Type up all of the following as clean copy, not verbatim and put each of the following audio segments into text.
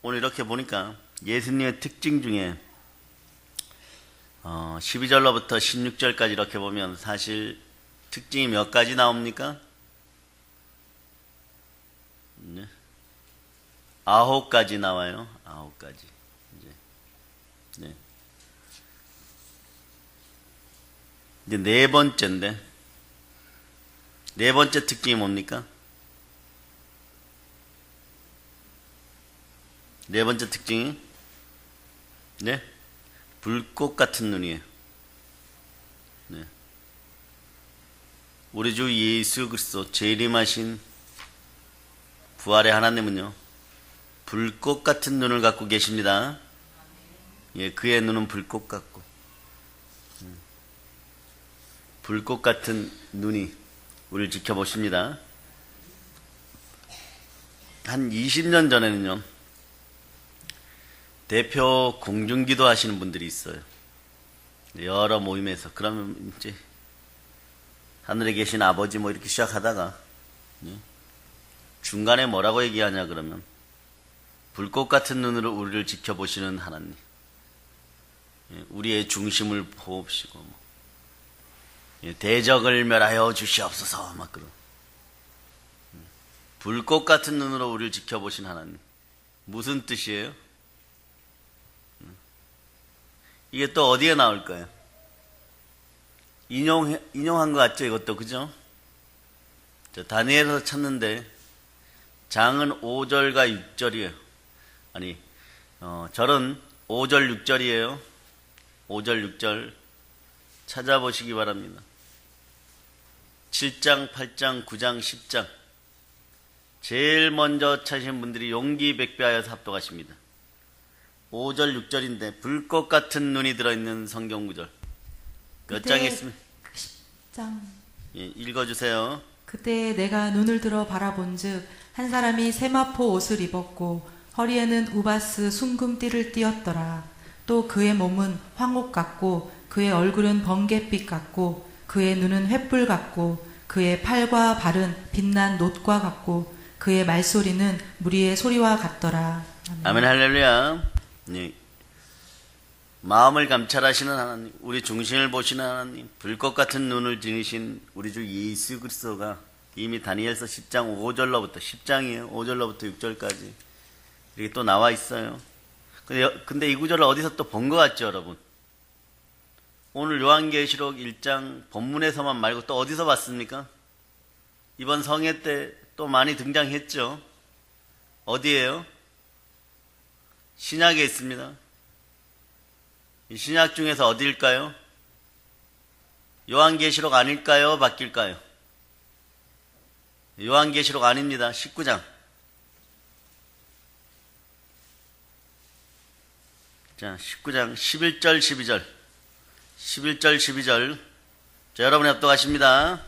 오늘 이렇게 보니까 예수님의 특징 중에 12절로부터 16절까지 이렇게 보면 사실 특징이 몇 가지 나옵니까? 네. 9가지 나와요. 9가지. 네. 이제 네 번째인데, 네 번째 특징이 뭡니까? 네 번째 특징이, 네? 불꽃 같은 눈이에요. 네. 우리 주 예수 그리스도 재림하신 부활의 하나님은요, 불꽃 같은 눈을 갖고 계십니다. 예, 그의 눈은 불꽃 같고, 불꽃 같은 눈이 우리를 지켜보십니다. 한 20년 전에는요, 대표 공중기도 하시는 분들이 있어요. 여러 모임에서. 그러면 이제 하늘에 계신 아버지 뭐 이렇게 시작하다가 중간에 뭐라고 얘기하냐 그러면 불꽃 같은 눈으로 우리를 지켜보시는 하나님, 우리의 중심을 보옵시고 대적을 멸하여 주시옵소서 막 그런 불꽃 같은 눈으로 우리를 지켜보신 하나님. 무슨 뜻이에요? 이게 또 어디에 나올까요? 인용한 것 같죠, 이것도, 그죠? 다니엘에서 찾는데, 장은 5절과 6절이에요. 아니, 절은 5절, 6절이에요. 5절, 6절. 찾아보시기 바랍니다. 7장, 8장, 9장, 10장. 제일 먼저 찾으신 분들이 용기 백배하여서 합독하십니다. 5절, 6절인데 불꽃 같은 눈이 들어있는 성경 구절 몇 장이 있습니까? 10장. 예, 읽어주세요. 그때 내가 눈을 들어 바라본즉 한 사람이 세마포 옷을 입었고 허리에는 우바스 순금띠를 띠었더라. 또 그의 몸은 황옥 같고 그의 얼굴은 번갯빛 같고 그의 눈은 횃불 같고 그의 팔과 발은 빛난 놋과 같고 그의 말소리는 무리의 소리와 같더라. 아멘 할렐루야. 네. 마음을 감찰하시는 하나님, 우리 중심을 보시는 하나님, 불꽃 같은 눈을 지니신 우리 주 예수 그리스도가 이미 다니엘서 10장 5절로부터 10장이에요. 5절로부터 6절까지 이렇게 또 나와 있어요. 근데 이 구절을 어디서 또 본 것 같죠, 여러분? 오늘 요한계시록 1장 본문에서만 말고 또 어디서 봤습니까? 이번 성회 때 또 많이 등장했죠. 어디예요? 신약에 있습니다. 이 신약 중에서 어디일까요? 요한계시록 아닐까요? 바뀔까요? 요한계시록 아닙니다. 19장. 자, 19장 11절 12절. 11절 12절. 자, 여러분이 합독하십니다.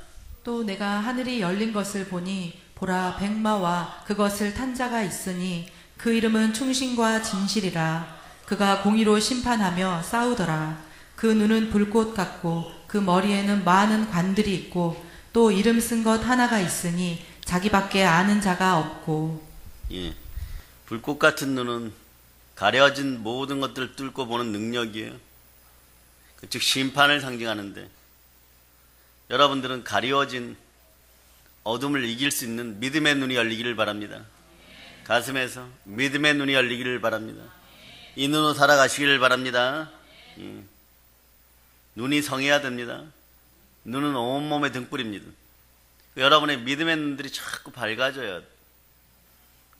또 내가 하늘이 열린 것을 보니 보라 백마와 그것을 탄 자가 있으니 그 이름은 충신과 진실이라. 그가 공의로 심판하며 싸우더라. 그 눈은 불꽃 같고 그 머리에는 많은 관들이 있고 또 이름 쓴 것 하나가 있으니 자기밖에 아는 자가 없고. 예, 불꽃 같은 눈은 가려진 모든 것들을 뚫고 보는 능력이에요. 즉 심판을 상징하는데, 여러분들은 가려진 어둠을 이길 수 있는 믿음의 눈이 열리기를 바랍니다. 가슴에서 믿음의 눈이 열리기를 바랍니다. 이 눈으로 살아가시기를 바랍니다. 눈이 성해야 됩니다. 눈은 온몸의 등불입니다. 여러분의 믿음의 눈들이 자꾸 밝아져야 돼.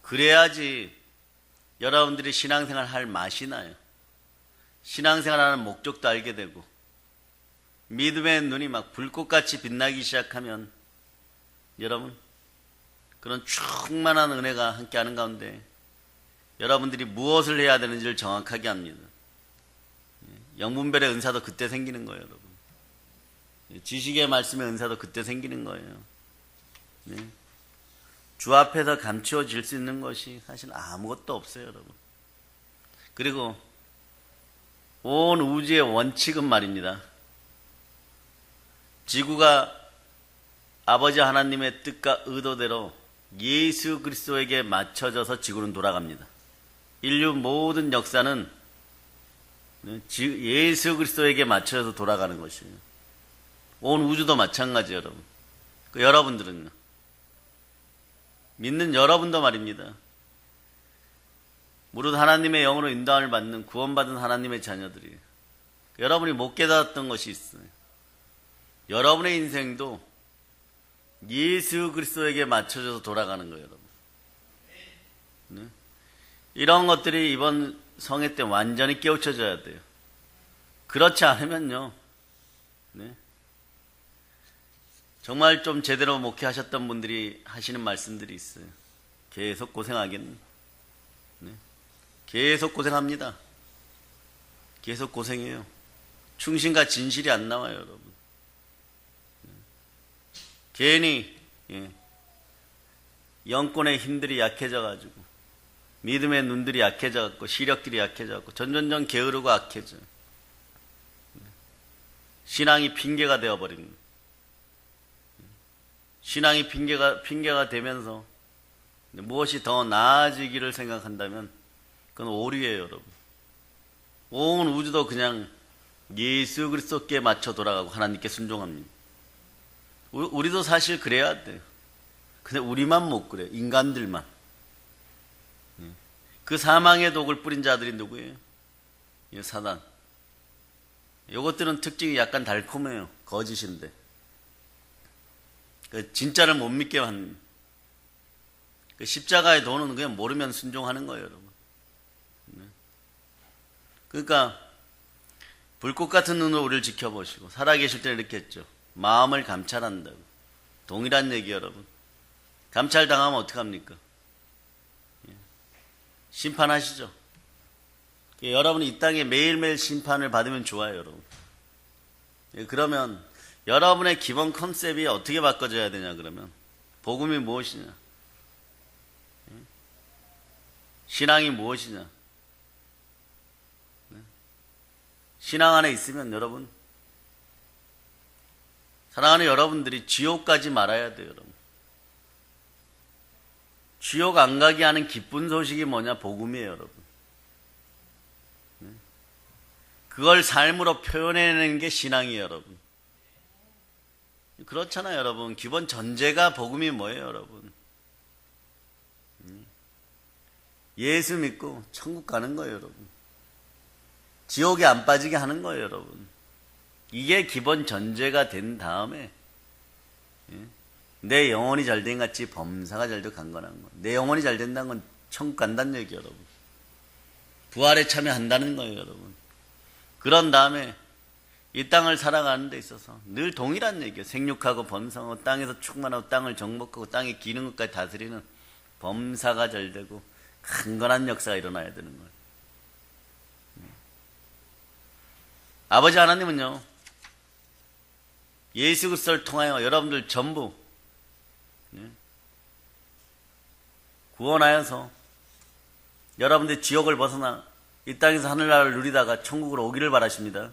그래야지 여러분들이 신앙생활 할 맛이 나요. 신앙생활하는 목적도 알게 되고, 믿음의 눈이 막 불꽃같이 빛나기 시작하면 여러분, 그런 충만한 은혜가 함께하는 가운데 여러분들이 무엇을 해야 되는지를 정확하게 합니다. 영분별의 은사도 그때 생기는 거예요, 여러분. 지식의 말씀의 은사도 그때 생기는 거예요. 주 앞에서 감추어질 수 있는 것이 사실 아무것도 없어요, 여러분. 그리고 온 우주의 원칙은 말입니다. 지구가 아버지 하나님의 뜻과 의도대로 예수 그리스도에게 맞춰져서 지구는 돌아갑니다. 인류 모든 역사는 예수 그리스도에게 맞춰서 돌아가는 것이에요. 온 우주도 마찬가지예요, 여러분. 여러분들은요. 믿는 여러분도 말입니다. 무릇 하나님의 영으로 인도함을 받는 구원받은 하나님의 자녀들이에요. 여러분이 못 깨달았던 것이 있어요. 여러분의 인생도 예수 그리스도에게 맞춰져서 돌아가는 거예요, 여러분. 네? 이런 것들이 이번 성회 때 완전히 깨우쳐져야 돼요. 그렇지 않으면요, 네? 정말 좀 제대로 목회하셨던 분들이 하시는 말씀들이 있어요. 계속 고생하겠네. 네? 계속 고생합니다. 계속 고생해요. 충신과 진실이 안 나와요, 여러분. 네? 괜히 영권의 힘들이 약해져가지고 믿음의 눈들이 약해져갖고 시력들이 약해져갖고 점점점 게으르고 악해져요. 신앙이 핑계가 되어버립니다. 신앙이 핑계가 되면서 무엇이 더 나아지기를 생각한다면 그건 오류예요, 여러분. 온 우주도 그냥 예수 그리스도께 맞춰 돌아가고 하나님께 순종합니다. 우리도 사실 그래야 돼요. 근데 우리만 못 그래요. 인간들만. 그 사망의 독을 뿌린 자들이 누구예요? 사단. 요것들은 특징이 약간 달콤해요. 거짓인데. 진짜를 못 믿게 하는. 십자가의 도는 그냥 모르면 순종하는 거예요, 여러분. 그러니까 불꽃 같은 눈으로 우리를 지켜보시고 살아계실 때는 이렇게 했죠. 마음을 감찰한다고. 동일한 얘기 여러분. 감찰당하면 어떡합니까? 심판하시죠. 여러분이 이 땅에 매일매일 심판을 받으면 좋아요, 여러분. 그러면 여러분의 기본 컨셉이 어떻게 바꿔져야 되냐 그러면 복음이 무엇이냐? 신앙이 무엇이냐? 신앙 안에 있으면 여러분, 사랑하는 여러분들이 지옥 가지 말아야 돼요, 여러분. 지옥 안 가게 하는 기쁜 소식이 뭐냐? 복음이에요, 여러분. 그걸 삶으로 표현해내는 게 신앙이에요, 여러분. 그렇잖아요, 여러분. 기본 전제가 복음이 뭐예요, 여러분? 예수 믿고 천국 가는 거예요, 여러분. 지옥에 안 빠지게 하는 거예요, 여러분. 이게 기본 전제가 된 다음에 내 영혼이 잘된 같이 범사가 잘도 강건한 거. 내 영혼이 잘 된다는 건 천국 간다는 얘기예요, 여러분. 부활에 참여한다는 거예요, 여러분. 그런 다음에 이 땅을 살아가는 데 있어서 늘 동일한 얘기예요. 생육하고 범사하고 땅에서 충만하고 땅을 정복하고 땅에 기는 것까지 다스리는 범사가 잘되고 강건한 역사가 일어나야 되는 거예요. 아버지 하나님은요, 예수 그리스도를 통하여 여러분들 전부 구원하여서 여러분들 지옥을 벗어나 이 땅에서 하늘나라를 누리다가 천국으로 오기를 바라십니다.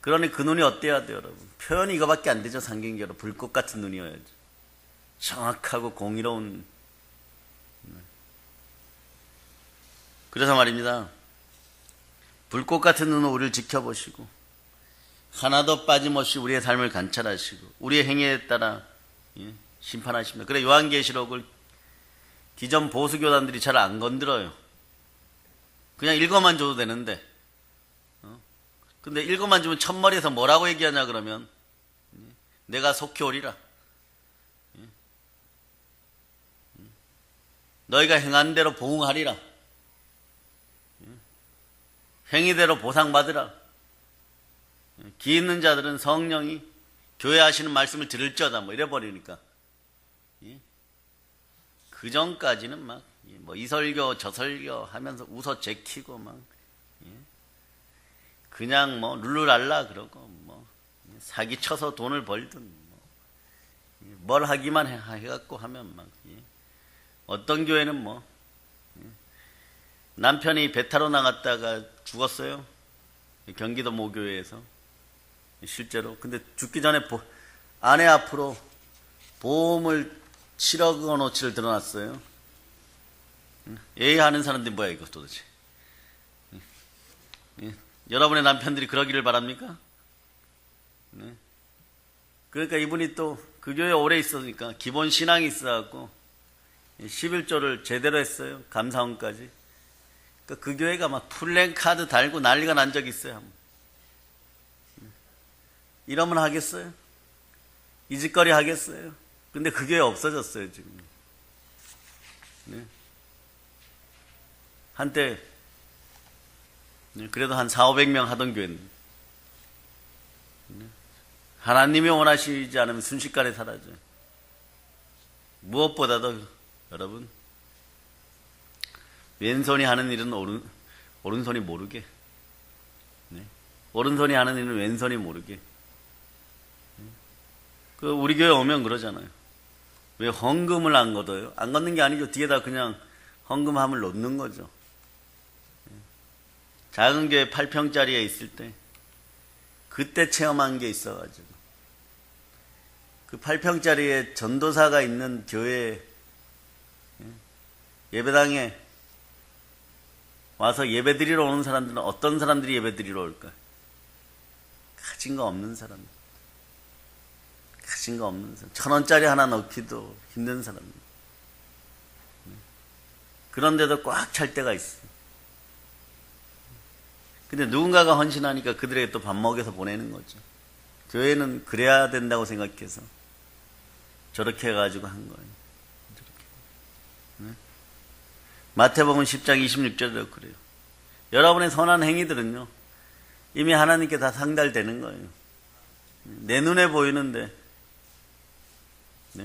그러니 그 눈이 어때야 돼요, 여러분? 표현이 이거밖에 안 되죠, 상경계로. 불꽃 같은 눈이어야죠. 정확하고 공의로운. 그래서 말입니다. 불꽃 같은 눈으로 우리를 지켜보시고 하나도 빠짐없이 우리의 삶을 관찰하시고 우리의 행위에 따라 심판하십니다. 그래 요한계시록을 기존 보수교단들이 잘 안 건드려요. 그냥 읽어만 줘도 되는데 근데 읽어만 주면 첫머리에서 뭐라고 얘기하냐 그러면 내가 속히 오리라. 너희가 행한 대로 보응하리라. 행위대로 보상받으라. 기 있는 자들은 성령이 교회 하시는 말씀을 들을지어다 뭐 이래버리니까 그 전까지는 막 뭐 이설교 저설교 하면서 웃어 제키고 막 그냥 뭐 룰루랄라 그러고 뭐 사기 쳐서 돈을 벌든 뭘 하기만 해갖고 하면 막 어떤 교회는 뭐 남편이 배 타러 나갔다가 죽었어요. 경기도 모교회에서 실제로. 근데 죽기 전에 아내 앞으로 보험을 7억 원어치를 들어놨어요. 예의하는 사람들이 뭐야 이거 도대체. 여러분의 남편들이 그러기를 바랍니까? 그러니까 이분이 또 그 교회에 오래 있었으니까 기본 신앙이 있어갖고 11조를 제대로 했어요. 감사원까지. 그러니까 그 교회가 막 플랜카드 달고 난리가 난 적이 있어요. 이러면 하겠어요? 이 짓거리 하겠어요? 근데 그 교회 없어졌어요 지금. 한때 그래도 한 400~500명 하던 교회인데 하나님이 원하시지 않으면 순식간에 사라져요. 무엇보다도 여러분 왼손이 하는 일은 오른손이 모르게, 오른손이 하는 일은 왼손이 모르게. 그 우리 교회 오면 그러잖아요. 왜 헌금을 안 걷어요? 안 걷는 게 아니죠. 뒤에다 그냥 헌금함을 놓는 거죠. 작은 교회 8평짜리에 있을 때 그때 체험한 게 있어가지고 그 8평짜리에 전도사가 있는 교회 예배당에 와서 예배 드리러 오는 사람들은 어떤 사람들이 예배 드리러 올까? 가진 거 없는 사람들. 가진 거 없는 사람. 1,000원짜리 하나 넣기도 힘든 사람들. 그런데도 꽉 찰 때가 있어. 근데 누군가가 헌신하니까 그들에게 또 밥 먹여서 보내는 거죠. 교회는 그래야 된다고 생각해서 저렇게 해가지고 한 거예요. 저렇게. 마태복음 10장 26절에도 그래요. 여러분의 선한 행위들은요, 이미 하나님께 다 상달되는 거예요. 내 눈에 보이는데,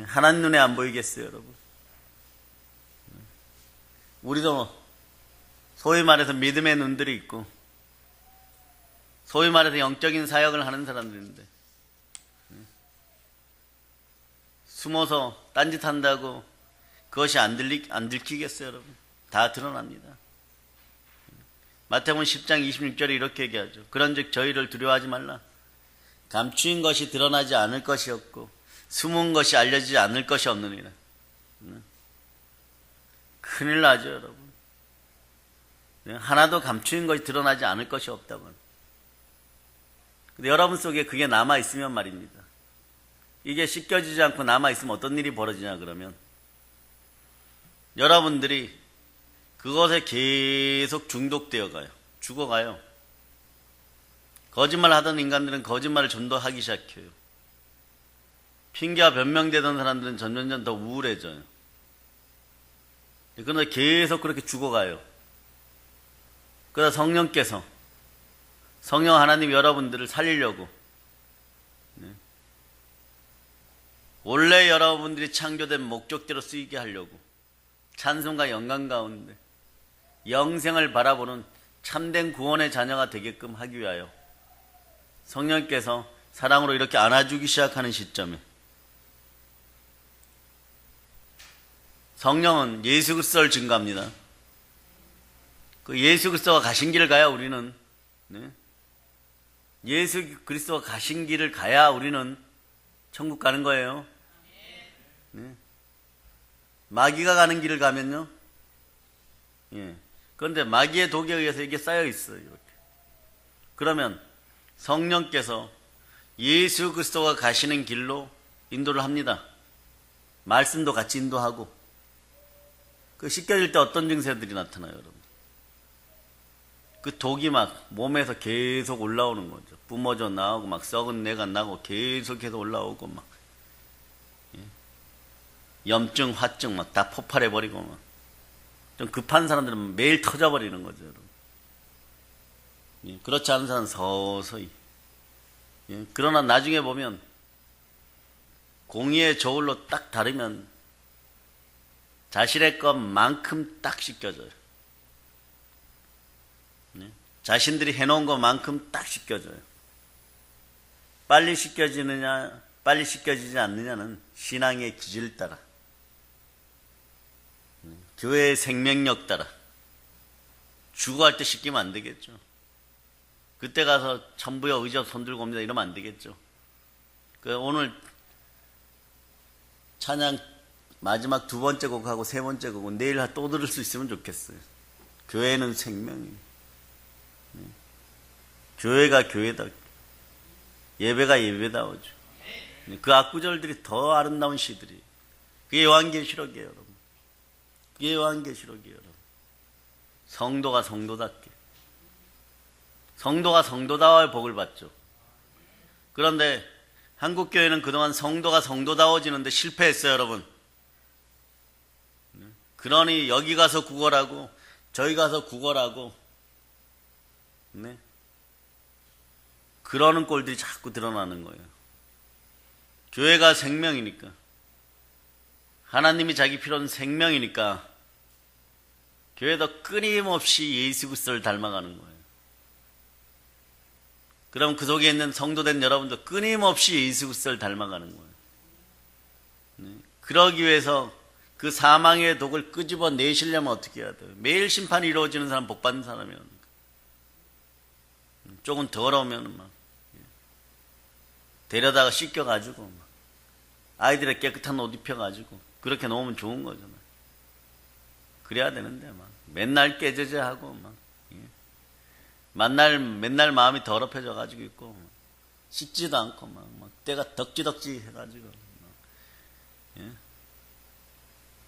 하나님 눈에 안 보이겠어요, 여러분? 우리도 소위 말해서 믿음의 눈들이 있고, 소위 말해서 영적인 사역을 하는 사람들인데, 숨어서 딴짓한다고 그것이 안 들키겠어요, 여러분? 다 드러납니다. 마태복음 10장 26절에 이렇게 얘기하죠. 그런즉 저희를 두려워하지 말라. 감추인 것이 드러나지 않을 것이 없고 숨은 것이 알려지지 않을 것이 없느니라. 큰일 나죠, 여러분. 하나도 감추인 것이 드러나지 않을 것이 없다고. 근데 여러분 속에 그게 남아있으면 말입니다. 이게 씻겨지지 않고 남아있으면 어떤 일이 벌어지냐 그러면 여러분들이 그것에 계속 중독되어 가요. 죽어가요. 거짓말 하던 인간들은 거짓말을 좀 더 하기 시작해요. 핑계와 변명되던 사람들은 점점 더 우울해져요. 그런데 계속 그렇게 죽어가요. 그러다 성령 하나님 여러분들을 살리려고 원래 여러분들이 창조된 목적대로 쓰이게 하려고 찬송과 영광 가운데 영생을 바라보는 참된 구원의 자녀가 되게끔 하기 위하여 성령께서 사랑으로 이렇게 안아주기 시작하는 시점에 성령은 예수 그리스도를 증거합니다. 그 예수 그리스도가 가신 길을 가야 우리는 예수 그리스도가 가신 길을 가야 우리는 천국 가는 거예요. 마귀가 가는 길을 가면요. 그런데 마귀의 독에 의해서 이게 쌓여 있어요. 이렇게. 그러면 성령께서 예수 그리스도가 가시는 길로 인도를 합니다. 말씀도 같이 인도하고. 그 씻겨질 때 어떤 증세들이 나타나요, 여러분? 그 독이 막 몸에서 계속 올라오는 거죠. 뿜어져 나오고 막 썩은 내가 나고 계속해서 올라오고 막 염증, 화증 막 다 폭발해버리고 막 좀 급한 사람들은 매일 터져버리는 거죠, 여러분. 그렇지 않은 사람은 서서히. 그러나 나중에 보면 공의의 저울로 딱 다르면 자신의 것만큼 딱 씻겨져요. 자신들이 해놓은 것만큼 딱 씻겨져요. 빨리 씻겨지느냐, 빨리 씻겨지지 않느냐는 신앙의 기질 따라, 교회의 생명력 따라, 죽어갈 때 씻기면 안 되겠죠. 그때 가서 천부여 의지와 손들고 옵니다 이러면 안 되겠죠. 오늘 찬양 마지막 두 번째 곡하고 세 번째 곡은 내일 또 들을 수 있으면 좋겠어요. 교회는 생명이에요. 교회가 교회다. 예배가 예배다워죠. 그 앞구절들이 더 아름다운 시들이. 그게 요한계시록이에요, 여러분. 그게 요한계시록이에요, 여러분. 성도가 성도답게. 성도가 성도다워야 복을 받죠. 그런데 한국교회는 그동안 성도가 성도다워지는데 실패했어요, 여러분. 그러니 여기 가서 구걸하고 저기 가서 구걸하고 네? 그러는 꼴들이 자꾸 드러나는 거예요. 교회가 생명이니까, 하나님이 자기 피로는 생명이니까 교회도 끊임없이 예수 그리스도를 닮아가는 거예요. 그럼 그 속에 있는 성도된 여러분도 끊임없이 예수 그리스도를 닮아가는 거예요. 네? 그러기 위해서 그 사망의 독을 끄집어 내시려면 어떻게 해야 돼요? 매일 심판이 이루어지는 사람 복 받는 사람이에요. 조금 더러우면 막 데려다가 씻겨가지고 막 아이들의 깨끗한 옷 입혀가지고 그렇게 놓으면 좋은 거잖아요. 그래야 되는데 막 맨날 깨져져하고 막 맨날 마음이 더럽혀져 가지고 있고 씻지도 않고 막 때가 덕지덕지 해가지고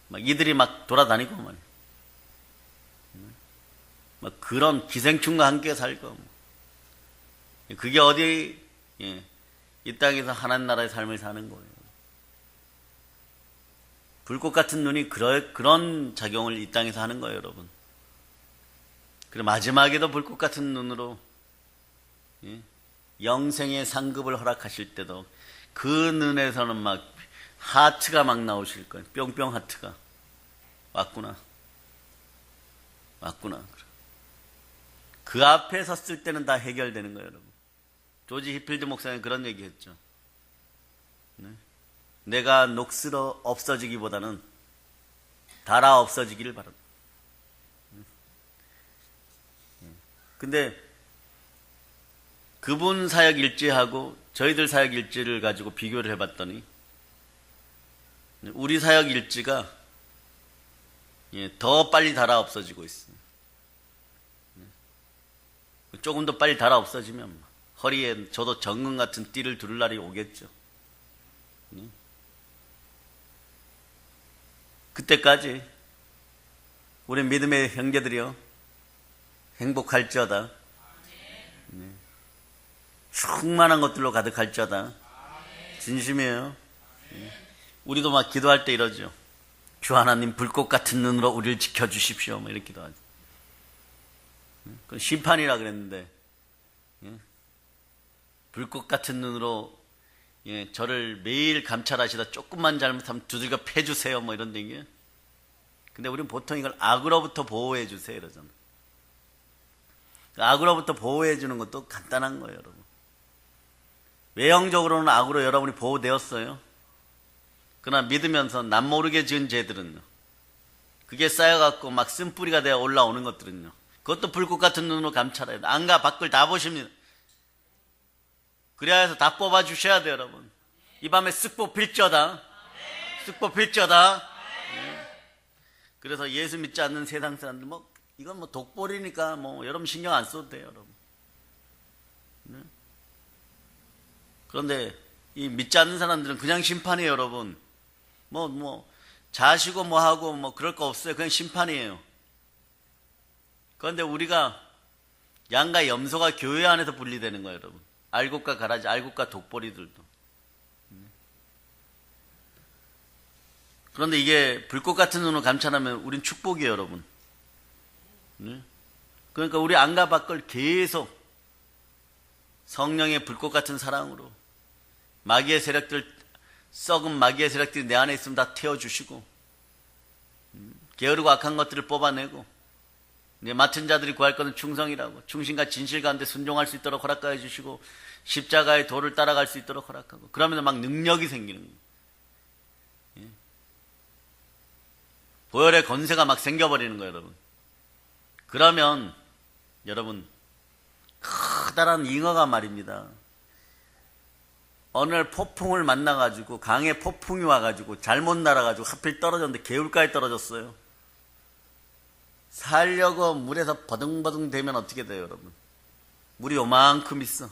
막 이들이 막 돌아다니고 막 그런 기생충과 함께 살고 그게 어디 이 땅에서 하나님 나라의 삶을 사는 거예요. 불꽃 같은 눈이 그런 작용을 이 땅에서 하는 거예요, 여러분. 그리고 마지막에도 불꽃 같은 눈으로 영생의 상급을 허락하실 때도 그 눈에서는 막 하트가 막 나오실 거예요. 뿅뿅 하트가. 왔구나. 그 앞에 섰을 때는 다 해결되는 거예요, 여러분. 조지 히필드 목사님 그런 얘기 했죠. 네? 내가 녹슬어 없어지기보다는 달아 없어지기를 바란다. 근데 그분 사역 일지하고 저희들 사역 일지를 가지고 비교를 해봤더니 우리 사역 일지가 더 빨리 달아 없어지고 있어요. 조금 더 빨리 달아 없어지면 허리에 저도 정금 같은 띠를 두를 날이 오겠죠. 그때까지 우리 믿음의 형제들이요 행복할지어다. 충만한 것들로 가득할지어다. 진심이에요. 우리도 막 기도할 때 이러죠. 주 하나님 불꽃 같은 눈으로 우리를 지켜주십시오. 뭐 이렇게 기도하죠. 그건 심판이라 그랬는데 불꽃 같은 눈으로 저를 매일 감찰하시다 조금만 잘못하면 두들겨 패주세요. 뭐 이런 얘기예요. 근데 우리는 보통 이걸 악으로부터 보호해 주세요. 이러잖아. 악으로부터 보호해 주는 것도 간단한 거예요, 여러분. 외형적으로는 악으로 여러분이 보호되었어요. 그러나 믿으면서 남 모르게 지은 죄들은요. 그게 쌓여갖고 막 쓴뿌리가 되어 올라오는 것들은요. 그것도 불꽃 같은 눈으로 감찰해야 돼. 안과 밖을 다 보십니다. 그래야 해서 다 뽑아주셔야 돼요, 여러분. 이 밤에 쓱 뽑힐지어다. 쓱 뽑힐지어다. 그래서 예수 믿지 않는 세상 사람들, 이건 독보리니까 여러분 신경 안 써도 돼요, 여러분. 그런데 이 믿지 않는 사람들은 그냥 심판이에요, 여러분. 자시고 하고 그럴 거 없어요. 그냥 심판이에요. 그런데 우리가 양과 염소가 교회 안에서 분리되는 거예요, 여러분. 알곡과 가라지, 알곡과 독보리들도. 그런데 이게 불꽃 같은 눈으로 감찰하면 우린 축복이에요, 여러분. 그러니까 우리 안과 밖을 계속 성령의 불꽃 같은 사랑으로 마귀의 세력들, 썩은 마귀의 세력들이 내 안에 있으면 다 태워주시고 게으르고 악한 것들을 뽑아내고 이제 맡은 자들이 구할 것은 충성이라고 충신과 진실 가운데 순종할 수 있도록 허락하여 주시고 십자가의 도를 따라갈 수 있도록 허락하고 그러면 막 능력이 생기는 거예요. 보혈의 권세가 막 생겨버리는 거예요, 여러분. 그러면 여러분 커다란 잉어가 말입니다. 어느 날 폭풍을 만나가지고 강에 폭풍이 와가지고 잘못 날아가지고 하필 떨어졌는데 개울가에 떨어졌어요. 살려고 물에서 버둥버둥 되면 어떻게 돼요, 여러분? 물이 요만큼 있어.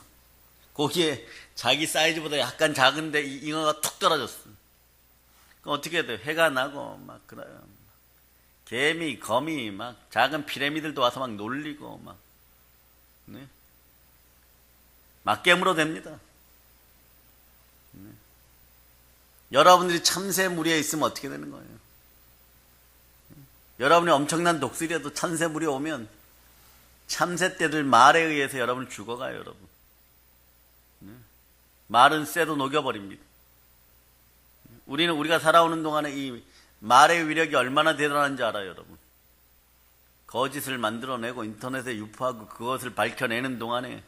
거기에 자기 사이즈보다 약간 작은데 잉어가 툭 떨어졌어. 그럼 어떻게 돼요? 해가 나고 막 그래요. 개미, 거미, 막 작은 피라미들도 와서 막 놀리고 막, 네? 막 깨물어 됩니다. 네? 여러분들이 참새 무리에 있으면 어떻게 되는 거예요? 여러분이 엄청난 독수리라도 참새 무리에 오면 참새 떼들 말에 의해서 여러분 죽어가요, 여러분. 네? 말은 쇠도 녹여버립니다. 우리는 우리가 살아오는 동안에 이 말의 위력이 얼마나 대단한지 알아요, 여러분. 거짓을 만들어내고 인터넷에 유포하고 그것을 밝혀내는 동안에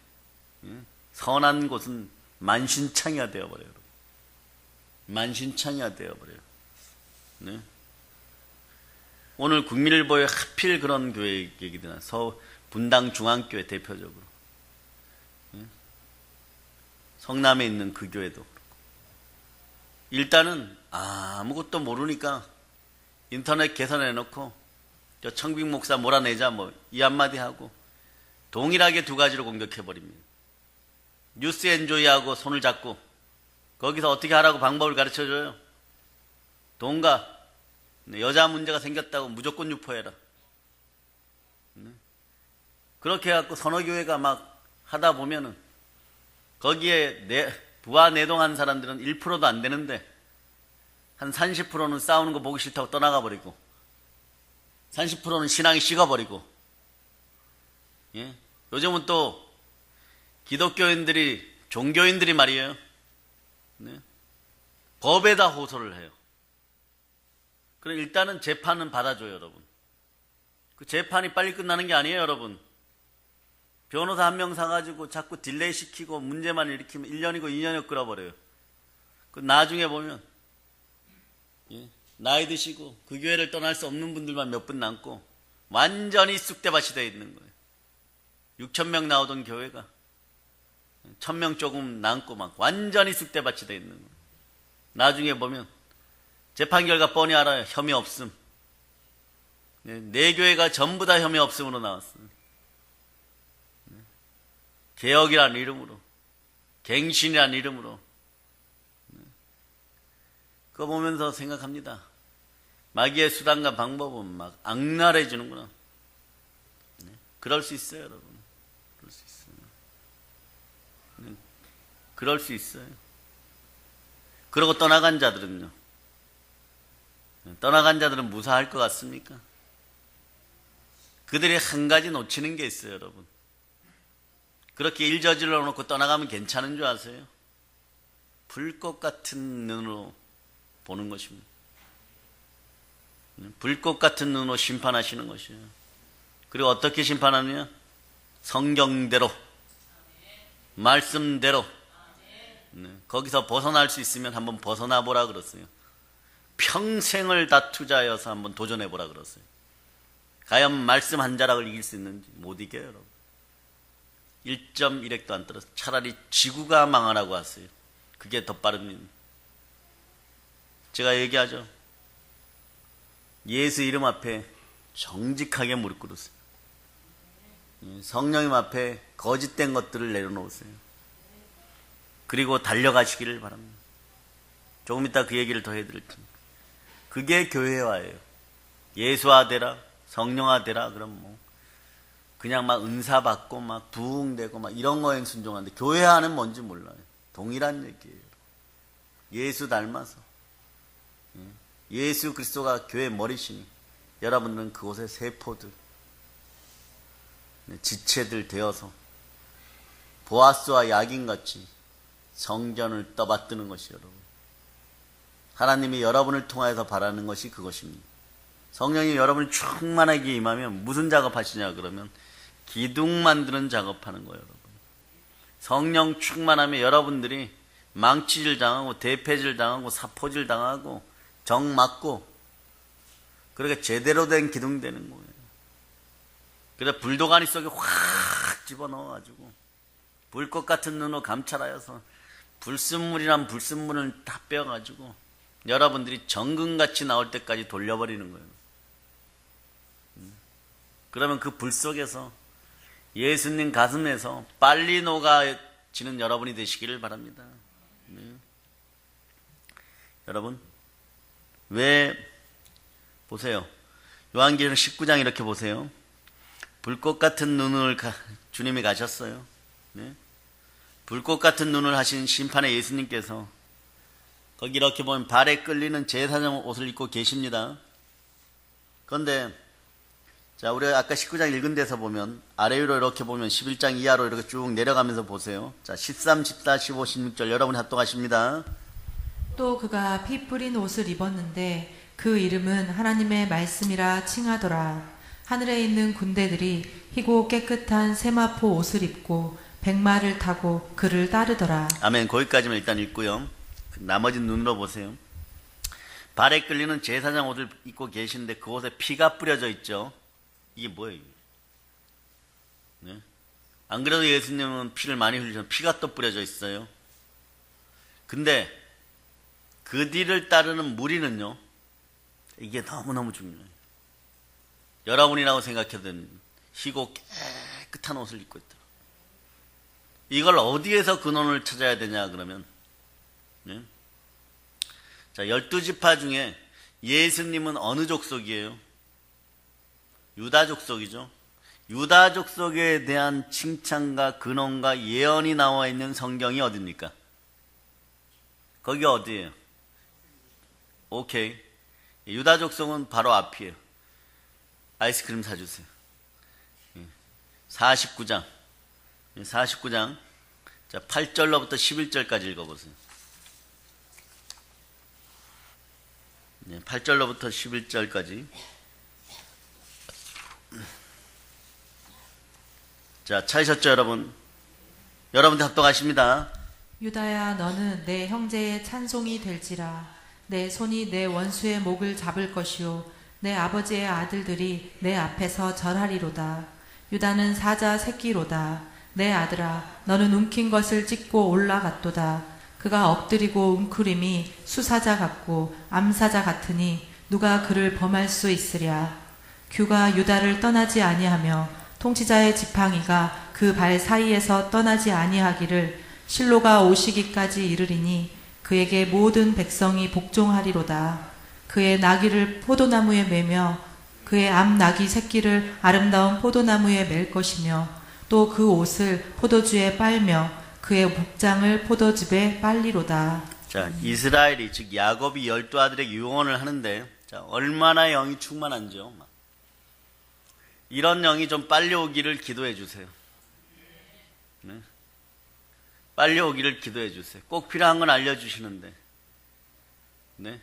선한 곳은 만신창이가 되어버려요, 여러분. 만신창이가 되어버려요. 네? 오늘 국민일보에 하필 그런 교회 얘기 드나 분당 중앙교회 대표적으로 성남에 있는 그 교회도 그렇고 일단은 아무것도 모르니까 인터넷 개선해놓고 저 청빙 목사 몰아내자 뭐 이 한마디 하고 동일하게 두 가지로 공격해버립니다. 뉴스 엔조이하고 손을 잡고 거기서 어떻게 하라고 방법을 가르쳐줘요. 동가 여자 문제가 생겼다고 무조건 유포해라. 그렇게 해갖고 선어교회가 막 하다 보면은 거기에 부하 내동한 사람들은 1%도 안 되는데 한 30%는 싸우는 거 보기 싫다고 떠나가 버리고 30%는 신앙이 식어버리고 예? 요즘은 또 기독교인들이 종교인들이 말이에요. 네? 법에다 호소를 해요. 그럼 일단은 재판은 받아줘요, 여러분. 그 재판이 빨리 끝나는 게 아니에요, 여러분. 변호사 한 명 사가지고 자꾸 딜레이 시키고 문제만 일으키면 1년이고 2년이 끌어버려요. 그 나중에 보면 예, 나이 드시고 그 교회를 떠날 수 없는 분들만 몇 분 남고 완전히 쑥대밭이 되어 있는 거예요. 6,000명 나오던 교회가 1,000명 조금 남고 막 완전히 쑥대밭이 되어 있는 거예요. 나중에 보면 재판 결과 뻔히 알아요. 혐의 없음. 네 교회가 전부 다 혐의 없음으로 나왔어요. 개혁이라는 이름으로, 갱신이라는 이름으로. 그거 보면서 생각합니다. 마귀의 수단과 방법은 막 악랄해지는구나. 그럴 수 있어요, 여러분. 그럴 수 있어요. 그럴 수 있어요. 그러고 떠나간 자들은요. 떠나간 자들은 무사할 것 같습니까? 그들이 한 가지 놓치는 게 있어요, 여러분. 그렇게 일 저질러 놓고 떠나가면 괜찮은 줄 아세요? 불꽃 같은 눈으로 보는 것입니다. 불꽃 같은 눈으로 심판하시는 것이에요. 그리고 어떻게 심판하느냐? 성경대로, 말씀대로. 거기서 벗어날 수 있으면 한번 벗어나 보라 그랬어요. 평생을 다 투자해서 한번 도전해 보라 그랬어요. 과연 말씀 한 자락을 이길 수 있는지 못 이겨요, 여러분. 1.1핵도 안 떨어서 차라리 지구가 망하라고 하세요. 그게 더 빠릅니다. 제가 얘기하죠. 예수 이름 앞에 정직하게 무릎 꿇으세요. 성령님 앞에 거짓된 것들을 내려놓으세요. 그리고 달려가시기를 바랍니다. 조금 이따 그 얘기를 더 해드릴 텐데. 그게 교회화예요. 예수화되라, 성령화되라, 그럼 뭐 그냥 막 은사 받고 막 부흥되고 막 이런 거에 순종하는데 교회화는 뭔지 몰라요. 동일한 얘기예요. 예수 닮아서 예수 그리스도가 교회 머리시니 여러분들은 그곳의 세포들, 지체들 되어서 보아스와 야긴같이 성전을 떠받드는 것이 여러분. 하나님이 여러분을 통하여서 바라는 것이 그것입니다. 성령이 여러분을 충만하게 임하면 무슨 작업하시냐 그러면 기둥 만드는 작업하는 거예요, 여러분. 성령 충만하면 여러분들이 망치질 당하고 대패질 당하고 사포질 당하고 정 맞고 그렇게 제대로 된 기둥 되는 거예요. 그래서 불도가니 속에 확 집어넣어가지고 불꽃 같은 눈으로 감찰하여서 불순물이란 불순물을 다 빼어가지고 여러분들이 정금같이 나올 때까지 돌려버리는 거예요. 그러면 그 불 속에서 예수님 가슴에서 빨리 녹아지는 여러분이 되시기를 바랍니다. 네. 여러분, 왜 보세요. 요한계시록 19장 이렇게 보세요. 불꽃 같은 눈을 주님이 가셨어요. 네. 불꽃 같은 눈을 하신 심판의 예수님께서 거기 이렇게 보면 발에 끌리는 제사장 옷을 입고 계십니다. 그런데 자, 우리가 아까 19장 읽은 데서 보면 아래 위로 이렇게 보면 11장 이하로 이렇게 쭉 내려가면서 보세요. 자, 13, 14, 15, 16절 여러분이 합독하십니다. 또 그가 피 뿌린 옷을 입었는데 그 이름은 하나님의 말씀이라 칭하더라. 하늘에 있는 군대들이 희고 깨끗한 세마포 옷을 입고 백마를 타고 그를 따르더라. 아멘. 거기까지만 일단 읽고요. 나머지 눈으로 보세요. 발에 끌리는 제사장 옷을 입고 계시는데 그 옷에 피가 뿌려져 있죠. 이게 뭐예요? 네? 안 그래도 예수님은 피를 많이 흘리셔서 피가 또 뿌려져 있어요. 근데 그 뒤를 따르는 무리는요, 이게 너무너무 중요해요. 여러분이라고 생각해도 됩니다. 희고 깨끗한 옷을 입고 있다. 이걸 어디에서 근원을 찾아야 되냐 그러면, 네? 자, 12지파 중에 예수님은 어느 족속이에요? 유다 족속이죠. 유다 족속에 대한 칭찬과 근원과 예언이 나와 있는 성경이 어디입니까? 거기 어디예요? 오케이. 유다 족속은 바로 앞이에요. 아이스크림 사주세요. 49장. 49장. 자, 8절로부터 11절까지 읽어보세요. 8절로부터 11절까지. 자, 찾으셨죠, 여러분? 여러분들 합독하십니다. 유다야, 너는 내 형제의 찬송이 될지라. 내 손이 내 원수의 목을 잡을 것이요 내 아버지의 아들들이 내 앞에서 절하리로다. 유다는 사자 새끼로다. 내 아들아, 너는 움킨 것을 찢고 올라갔도다. 그가 엎드리고 웅크림이 수사자 같고 암사자 같으니 누가 그를 범할 수 있으랴. 규가 유다를 떠나지 아니하며 통치자의 지팡이가 그 발 사이에서 떠나지 아니하기를 실로가 오시기까지 이르리니 그에게 모든 백성이 복종하리로다. 그의 나귀를 포도나무에 매며 그의 암나귀 새끼를 아름다운 포도나무에 맬 것이며 또 그 옷을 포도주에 빨며 그의 복장을 포도즙에 빨리로다. 자, 이스라엘이 즉 야곱이 12아들에게 유언을 하는데, 자, 얼마나 영이 충만한지요. 이런 영이 좀 빨리 오기를 기도해 주세요. 네? 빨리 오기를 기도해 주세요. 꼭 필요한 건 알려주시는데, 네?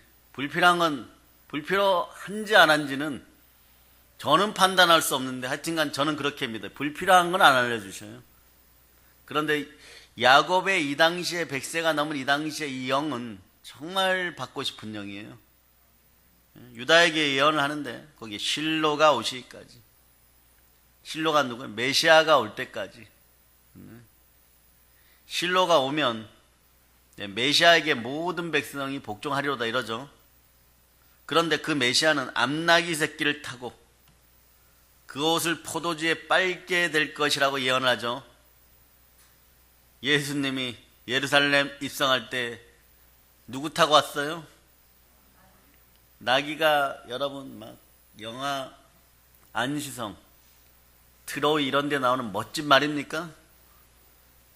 불필요한지 안 한지는 저는 판단할 수 없는데, 하여튼간 저는 그렇게 합니다. 불필요한 건 안 알려주셔요. 그런데 야곱의 이 당시에 100세가 넘은 이 당시에 이 영은 정말 받고 싶은 영이에요. 유다에게 예언을 하는데 거기에 실로가 오시기까지. 실로가 누구예요? 메시아가 올 때까지. 실로가 오면 메시아에게 모든 백성이 복종하리로다 이러죠. 그런데 그 메시아는 암나귀 새끼를 타고 그 옷을 포도주에 빨게 될 것이라고 예언을 하죠. 예수님이 예루살렘 입성할 때 누구 타고 왔어요? 나귀가 여러분 막 영화 안시성, 트로이 이런 데 나오는 멋진 말입니까?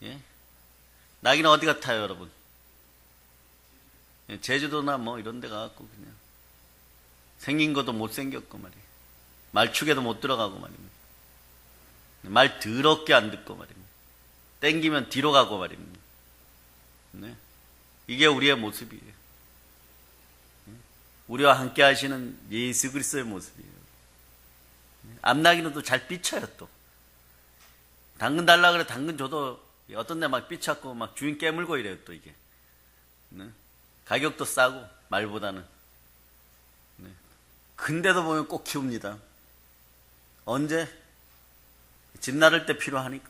예? 나귀는 어디 같아요, 여러분? 예, 제주도나 뭐 이런 데 가갖고 그냥 생긴 것도 못생겼고 말이에요. 말축에도 못 들어가고 말입니다. 말 더럽게 안 듣고 말입니다. 땡기면 뒤로 가고 말입니다. 네? 이게 우리의 모습이에요. 우리와 함께 하시는 예수 그리스도의 모습이에요. 암나귀는 또 잘 삐쳐요, 또. 당근 달라 그래, 당근 줘도 어떤 데 막 삐쳤고 막 주인 깨물고 이래요, 또 이게. 네? 가격도 싸고, 말보다는. 네? 근데도 보면 꼭 키웁니다. 언제? 집 나를 때 필요하니까.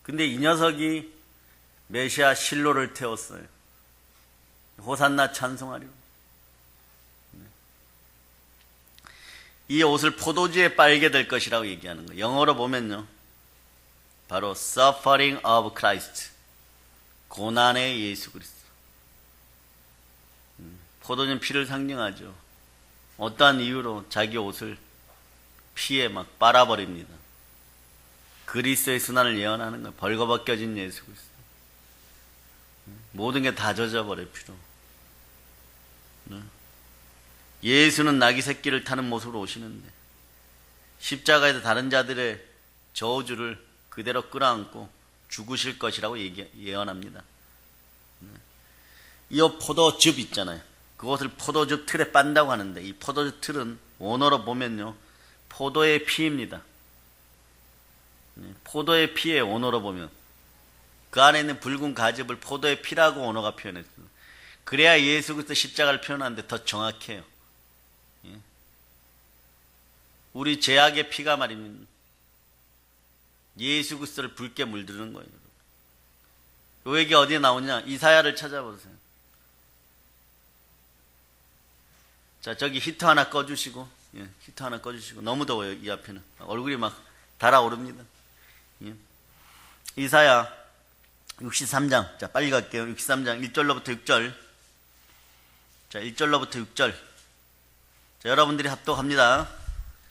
근데 이 녀석이 메시아 실로를 태웠어요. 호산나 찬송하리로. 이 옷을 포도주에 빨게 될 것이라고 얘기하는 거예요. 영어로 보면요, 바로 Suffering of Christ, 고난의 예수 그리스도. 포도주는 피를 상징하죠. 어떠한 이유로 자기 옷을 피에 막 빨아버립니다. 그리스도의 순환을 예언하는 거예요. 벌거벗겨진 예수 그리스도. 모든 게 다 젖어버려 피로. 예수는 나귀 새끼를 타는 모습으로 오시는데 십자가에서 다른 자들의 저주를 그대로 끌어안고 죽으실 것이라고 예언합니다. 이 포도즙 있잖아요. 그것을 포도즙 틀에 빤다고 하는데 이 포도즙 틀은 원어로 보면요, 포도의 피입니다. 포도의 피의 원어로 보면 그 안에 있는 붉은 가즙을 포도의 피라고 원어가 표현했어요. 그래야 예수 그리스도 십자가를 표현하는데 더 정확해요. 우리 죄악의 피가 말입니다. 예수 그리스도를 붉게 물드는 거예요. 요 얘기 어디에 나오냐? 이사야를 찾아보세요. 자, 저기 히터 하나 꺼주시고, 히터 하나 꺼주시고. 너무 더워요, 이 앞에는. 얼굴이 막 달아오릅니다. 이사야 63장. 자, 빨리 갈게요. 63장 1절로부터 6절. 자, 1절로부터 6절. 자, 여러분들이 합독합니다.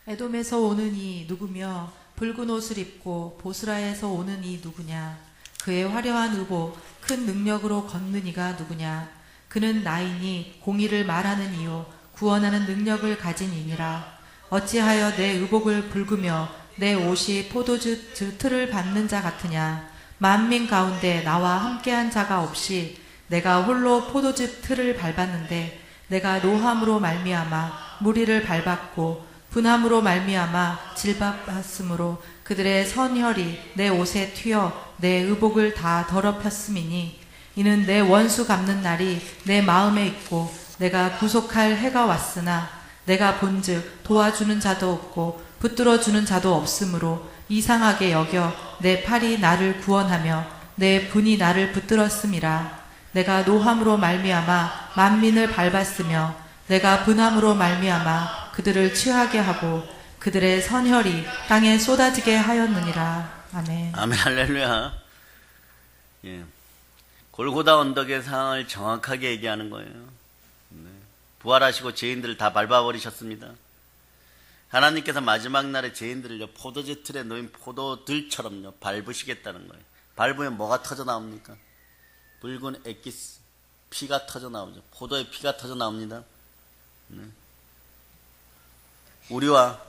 에돔에서 오는 이 누구며 붉은 옷을 입고 보스라에서 오는 이 누구냐? 그의 화려한 의복 큰 능력으로 걷는 이가 누구냐? 그는 나이니 공의를 말하는 이요 구원하는 능력을 가진 이니라. 어찌하여 내 의복을 붉으며 내 옷이 포도주 틀을 받는 자 같으냐? 만민 가운데 나와 함께한 자가 없이 내가 홀로 포도즙 틀을 밟았는데 내가 노함으로 말미암아 무리를 밟았고 분함으로 말미암아 질밟았으므로 그들의 선혈이 내 옷에 튀어 내 의복을 다 더럽혔음이니 이는 내 원수 갚는 날이 내 마음에 있고 내가 구속할 해가 왔으나 내가 본즉 도와주는 자도 없고 붙들어주는 자도 없으므로 이상하게 여겨 내 팔이 나를 구원하며 내 분이 나를 붙들었음이라. 내가 노함으로 말미암아 만민을 밟았으며 내가 분함으로 말미암아 그들을 취하게 하고 그들의 선혈이 땅에 쏟아지게 하였느니라. 아멘. 아멘. 할렐루야. 예. 골고다 언덕의 상황을 정확하게 얘기하는 거예요. 네. 부활하시고 죄인들을 다 밟아버리셨습니다. 하나님께서 마지막 날에 죄인들을요, 포도주 틀에 놓인 포도들처럼요, 밟으시겠다는 거예요. 밟으면 뭐가 터져 나옵니까? 붉은 엑기스, 피가 터져 나오죠. 포도의 피가 터져 나옵니다. 네. 우리와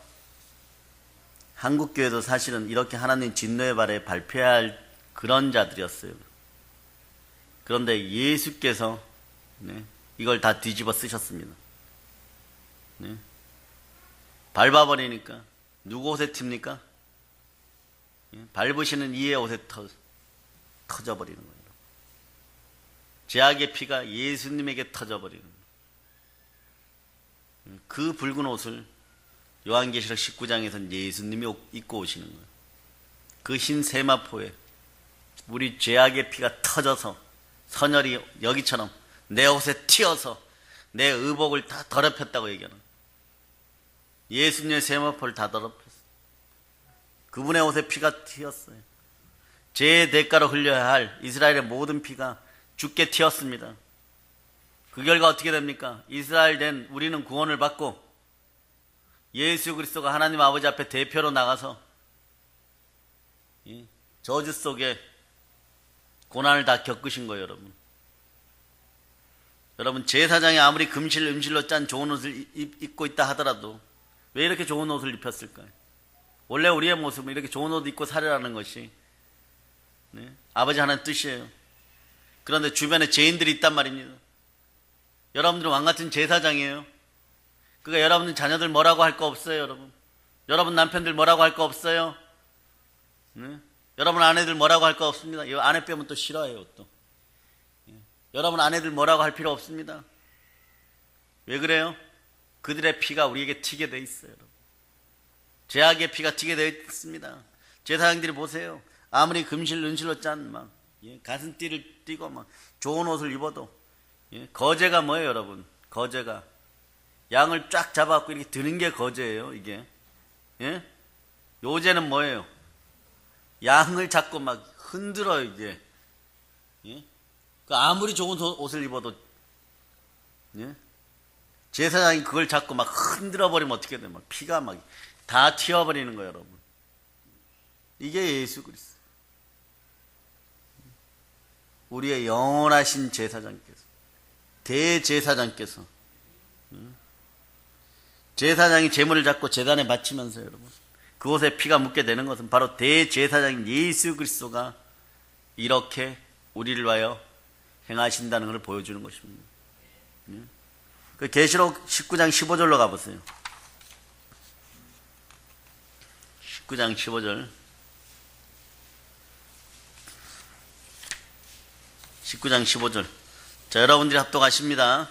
한국교회도 사실은 이렇게 하나님 진노의 발에 발표해야 할 그런 자들이었어요. 그런데 예수께서 이걸 다 뒤집어 쓰셨습니다. 밟아버리니까 누구 옷에 튑니까? 밟으시는 이의 옷에 터져버리는 거예요. 죄악의 피가 예수님에게 터져버리는 거예요. 그 붉은 옷을 요한계시록 19장에서는 예수님이 입고 오시는 거예요. 그 흰 세마포에 우리 죄악의 피가 터져서 선혈이 여기처럼 내 옷에 튀어서 내 의복을 다 더럽혔다고 얘기하는 거예요. 예수님의 세마포를 다 더럽혔어요. 그분의 옷에 피가 튀었어요. 죄의 대가로 흘려야 할 이스라엘의 모든 피가 죽게 튀었습니다. 그 결과 어떻게 됩니까? 이스라엘 된 우리는 구원을 받고 예수 그리스도가 하나님 아버지 앞에 대표로 나가서 저주 속에 고난을 다 겪으신 거예요, 여러분. 여러분, 제사장이 아무리 금실 음실로 짠 좋은 옷을 입고 있다 하더라도 왜 이렇게 좋은 옷을 입혔을까요? 원래 우리의 모습은 이렇게 좋은 옷 입고 살으라는 것이 아버지 하나님 뜻이에요. 그런데 주변에 죄인들이 있단 말입니다. 여러분들은 왕같은 제사장이에요. 그러니까 여러분 자녀들 뭐라고 할 거 없어요, 여러분. 여러분 남편들 뭐라고 할 거 없어요. 여러분 아내들 뭐라고 할 거 없습니다. 이 아내 빼면 또 싫어해요, 또. 여러분 아내들 뭐라고 할 필요 없습니다. 왜 그래요? 그들의 피가 우리에게 튀게 돼 있어요, 여러분. 죄악의 피가 튀게 돼 있습니다. 제사장들이 보세요. 아무리 금실 은실로 짠 막 예, 가슴띠를 띠고 막 좋은 옷을 입어도 예, 거제가 뭐예요, 여러분? 거제가 양을 쫙 잡아갖고 이렇게 드는 게 거제예요, 이게. 예? 요새는 뭐예요? 양을 잡고 막 흔들어요, 이게. 예? 그 아무리 좋은 옷을 입어도 예? 제사장이 그걸 잡고 막 흔들어 버리면 어떻게 돼요? 막 피가 막 다 튀어버리는 거예요, 여러분. 이게 예수 그리스도. 우리의 영원하신 제사장께서, 대제사장께서, 제사장이 제물을 잡고 제단에 바치면서 여러분, 그곳에 피가 묻게 되는 것은 바로 대제사장인 예수 그리스도가 이렇게 우리를 위하여 행하신다는 것을 보여주는 것입니다. 그 계시록 19장 15절로 가보세요. 19장 15절. 19장 15절. 자, 여러분들이 합독하십니다.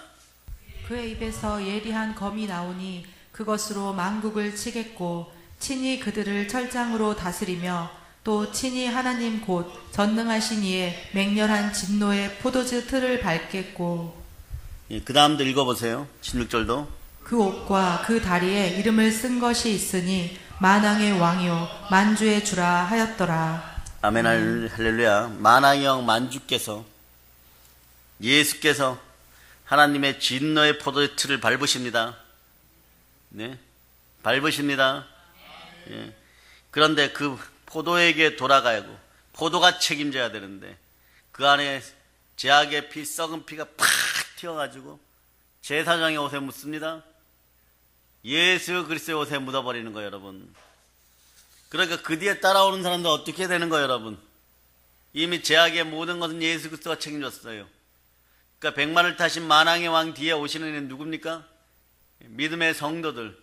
그의 입에서 예리한 검이 나오니 그것으로 만국을 치겠고 친히 그들을 철장으로 다스리며 또 친히 하나님 곧 전능하신 이의 맹렬한 진노의 포도주 틀을 밟겠고 예, 그 다음도 읽어보세요. 16절도. 그 옷과 그 다리에 이름을 쓴 것이 있으니 만왕의 왕이요 만주의 주라 하였더라. 아멘 할렐루야. 만왕의 왕 만주께서 예수께서 하나님의 진노의 포도의 틀을 밟으십니다. 네, 밟으십니다. 예. 그런데 그 포도에게 돌아가고 포도가 책임져야 되는데 그 안에 제약의 피, 썩은 피가 팍 튀어가지고 제사장의 옷에 묻습니다. 예수 그리스도의 옷에 묻어버리는 거예요, 여러분. 그러니까 그 뒤에 따라오는 사람들 어떻게 되는 거예요, 여러분? 이미 제약의 모든 것은 예수 그리스도가 책임졌어요. 그러니까 백마를 타신 만왕의 왕 뒤에 오시는 이는 누굽니까? 믿음의 성도들.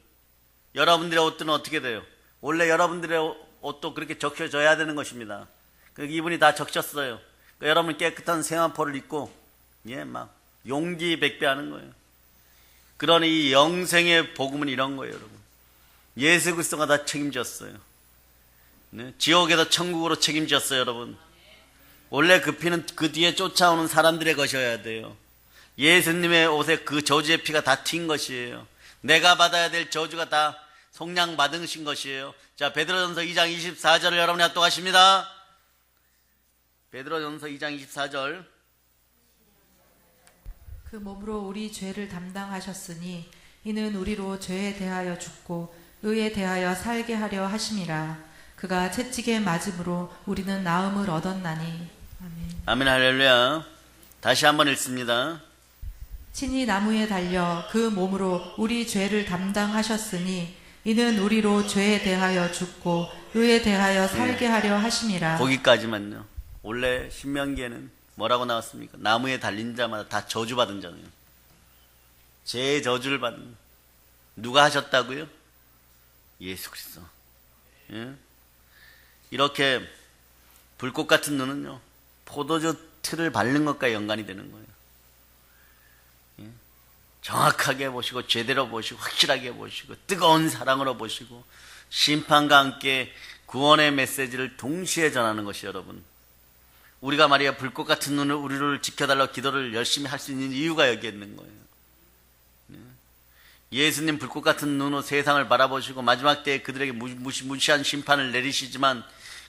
여러분들의 옷들은 어떻게 돼요? 원래 여러분들의 옷도 그렇게 적셔져야 되는 것입니다. 그러니까 이분이 다 적셨어요. 그러니까 여러분 깨끗한 세마포를 입고 예, 막 용기 백배하는 거예요. 그러니 이 영생의 복음은 이런 거예요, 여러분. 예수 그리스도가 다 책임졌어요. 네? 지옥에서 천국으로 책임졌어요, 여러분. 원래 그 피는 그 뒤에 쫓아오는 사람들의 것이어야 돼요. 예수님의 옷에 그 저주의 피가 다 튄 것이에요. 내가 받아야 될 저주가 다 속량 받으신 것이에요. 자, 베드로전서 2장 24절을 여러분이 합독하십니다. 베드로전서 2장 24절. 그 몸으로 우리 죄를 담당하셨으니 이는 우리로 죄에 대하여 죽고 의에 대하여 살게 하려 하심이라. 그가 채찍에 맞음으로 우리는 나음을 얻었나니. 아멘. 아멘 할렐루야. 다시 한번 읽습니다. 친히 나무에 달려 그 몸으로 우리 죄를 담당하셨으니 이는 우리로 죄에 대하여 죽고 의에 대하여 살게 하려 하심이라. 거기까지만요. 원래 신명기에는 뭐라고 나왔습니까? 나무에 달린 자마다 다 저주받은 자예요. 제 저주를 받는. 누가 하셨다고요? 예수 그리스도. 예? 이렇게 불꽃 같은 눈은요, 포도주 틀을 밟는 것과 연관이 되는 거예요. 예? 정확하게 보시고, 제대로 보시고, 확실하게 보시고, 뜨거운 사랑으로 보시고, 심판과 함께 구원의 메시지를 동시에 전하는 것이 여러분. 우리가 말이야 불꽃 같은 눈을 우리를 지켜달라고 기도를 열심히 할 수 있는 이유가 여기에 있는 거예요. 예? 예수님 불꽃 같은 눈으로 세상을 바라보시고 마지막 때에 그들에게 무시한 심판을 내리시지만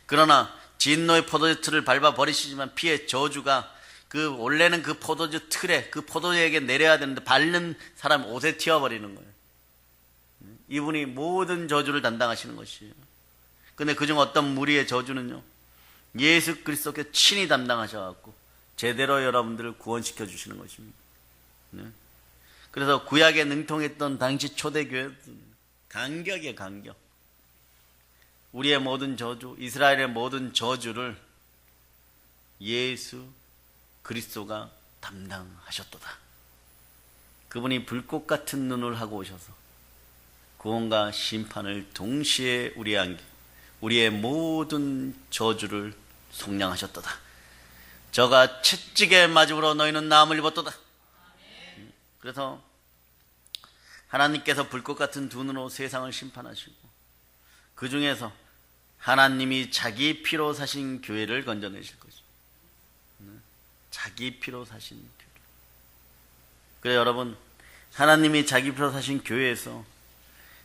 그러나 진노의 포도주 틀을 밟아버리시지만 피의 저주가 그 원래는 그 포도주 틀에 그 포도주에게 내려야 되는데 밟는 사람 옷에 튀어버리는 거예요. 이분이 모든 저주를 담당하시는 것이에요. 근데 그중 어떤 무리의 저주는요, 예수 그리스도께서 친히 담당하셔갖고 제대로 여러분들을 구원시켜 주시는 것입니다. 네? 그래서 구약에 능통했던 당시 초대교회 간격이에요, 간격. 우리의 모든 저주, 이스라엘의 모든 저주를 예수 그리스도가 담당하셨도다. 그분이 불꽃 같은 눈을 하고 오셔서 구원과 심판을 동시에 우리의 모든 저주를 속량하셨도다. 저가 채찍에 맞음으로 너희는 나음을 입었도다. 그래서 하나님께서 불꽃 같은 두 눈으로 세상을 심판하시고 그 중에서 하나님이 자기 피로 사신 교회를 건져내실 것입니다. 자기 피로 사신 교회. 그래 여러분, 하나님이 자기 피로 사신 교회에서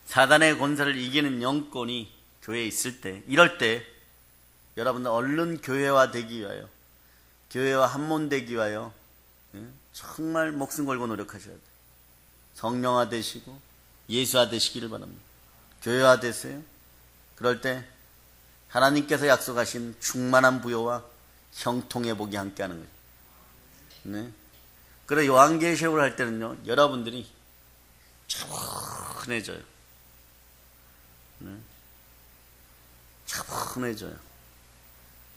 사단의 권세를 이기는 영권이 교회에 있을 때, 이럴 때 여러분들 얼른 교회화 되기 위하여, 교회와 한몸 되기 위하여 정말 목숨 걸고 노력하셔야 돼요. 성령화 되시고 예수화 되시기를 바랍니다. 교회화 되세요. 그럴 때 하나님께서 약속하신 충만한 부요와 형통의 복이 함께하는 거예요. 네. 그래 요한계시록을 할 때는요, 여러분들이 차분해져요. 네. 차분해져요.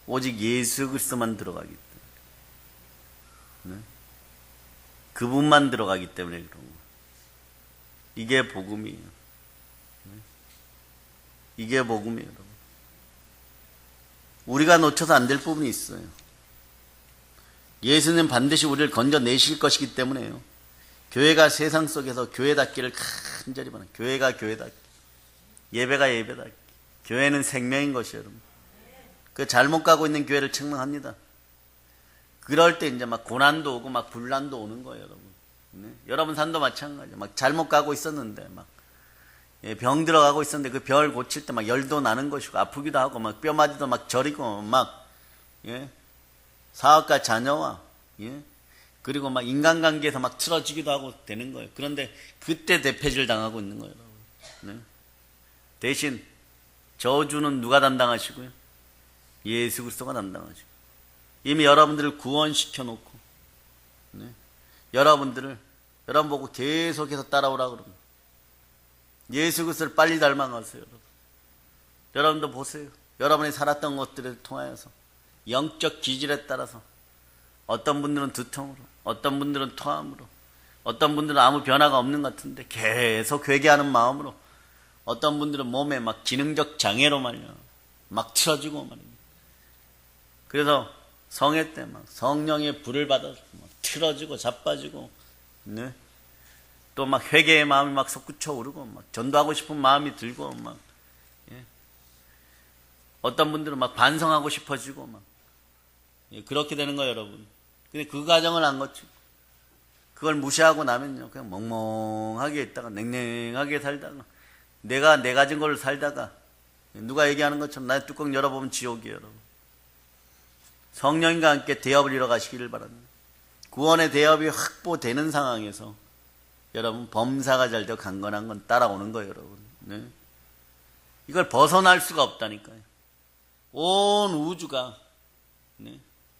오직 예수 그리스도만 들어가기 때문에. 네. 그분만 들어가기 때문에 그런 거예요. 이게 복음이에요. 네. 이게 복음이에요, 여러분. 우리가 놓쳐서 안 될 부분이 있어요. 예수님 반드시 우리를 건져내실 것이기 때문에요. 교회가 세상 속에서 교회답기를 간절히 바랍니다. 교회가 교회답기, 예배가 예배답기. 교회는 생명인 것이에요, 여러분. 그 잘못 가고 있는 교회를 책망합니다. 그럴 때 이제 막 고난도 오고 막 분란도 오는 거예요, 여러분. 네? 여러분 삶도 마찬가지예요. 막 잘못 가고 있었는데 막 병 들어가고 있었는데 그 병을 고칠 때 막 열도 나는 것이고 아프기도 하고 막 뼈마디도 막 저리고 막 사업가 자녀와 그리고 막 인간관계에서 막 틀어지기도 하고 되는 거예요. 그런데 그때 대패질 당하고 있는 거예요, 여러분. 네? 대신 저주는 누가 담당하시고요? 예수 그리스도가 담당하시고 이미 여러분들을 구원시켜 놓고 여러분 보고 계속해서 따라오라 그럽니다. 예수 그리스도를 빨리 닮아가세요, 여러분. 여러분도 보세요. 여러분이 살았던 것들을 통하여서 영적 기질에 따라서 어떤 분들은 두통으로, 어떤 분들은 토함으로, 어떤 분들은 아무 변화가 없는 것 같은데 계속 회개하는 마음으로, 어떤 분들은 몸에 막 기능적 장애로 말이야 막 틀어지고 말입니다. 그래서 성회 때 막 성령의 불을 받아서 막 틀어지고 자빠지고, 네? 또 막 회개의 마음이 막 솟구쳐 오르고 막 전도하고 싶은 마음이 들고 막 어떤 분들은 막 반성하고 싶어지고 막 그렇게 되는 거예요, 여러분. 근데 그 과정을 안 거치고 그걸 무시하고 나면요, 그냥 멍멍하게 있다가 냉랭하게 살다가 내가 가진 걸 살다가 누가 얘기하는 것처럼 나의 뚜껑 열어보면 지옥이에요, 여러분. 성령님과 함께 대업을 이뤄가시기를 바랍니다. 구원의 대업이 확보되는 상황에서 여러분 범사가 잘 되어 강건한 건 따라오는 거예요, 여러분. 네? 이걸 벗어날 수가 없다니까요. 온 우주가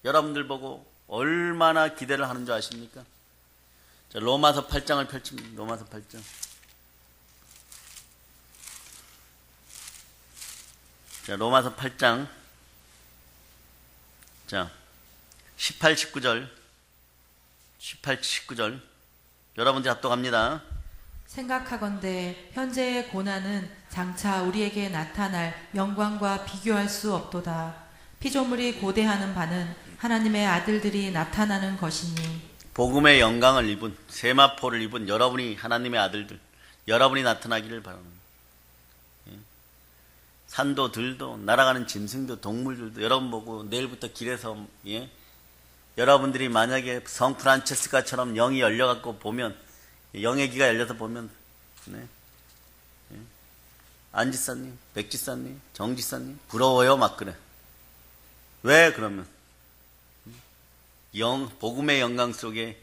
여러분들 보고 얼마나 기대를 하는 줄 아십니까? 자, 로마서 8장을 펼칩니다. 로마서 8장. 자, 로마서 8장. 자, 18, 19절. 여러분들 합독합니다. 생각하건대 현재의 고난은 장차 우리에게 나타날 영광과 비교할 수 없도다. 피조물이 고대하는 바는 하나님의 아들들이 나타나는 것이니. 복음의 영광을 입은, 세마포를 입은 여러분이 하나님의 아들들, 여러분이 나타나기를 바랍니다. 산도 들도 날아가는 짐승도 동물들도 여러분 보고 내일부터 길에서 여러분들이 만약에 성 프란체스카처럼 영이 열려갖고 보면, 영의 귀가 열려서 보면 안지사님, 백지사님, 정지사님 부러워요 막 그래. 왜 그러면 복음의 영광 속에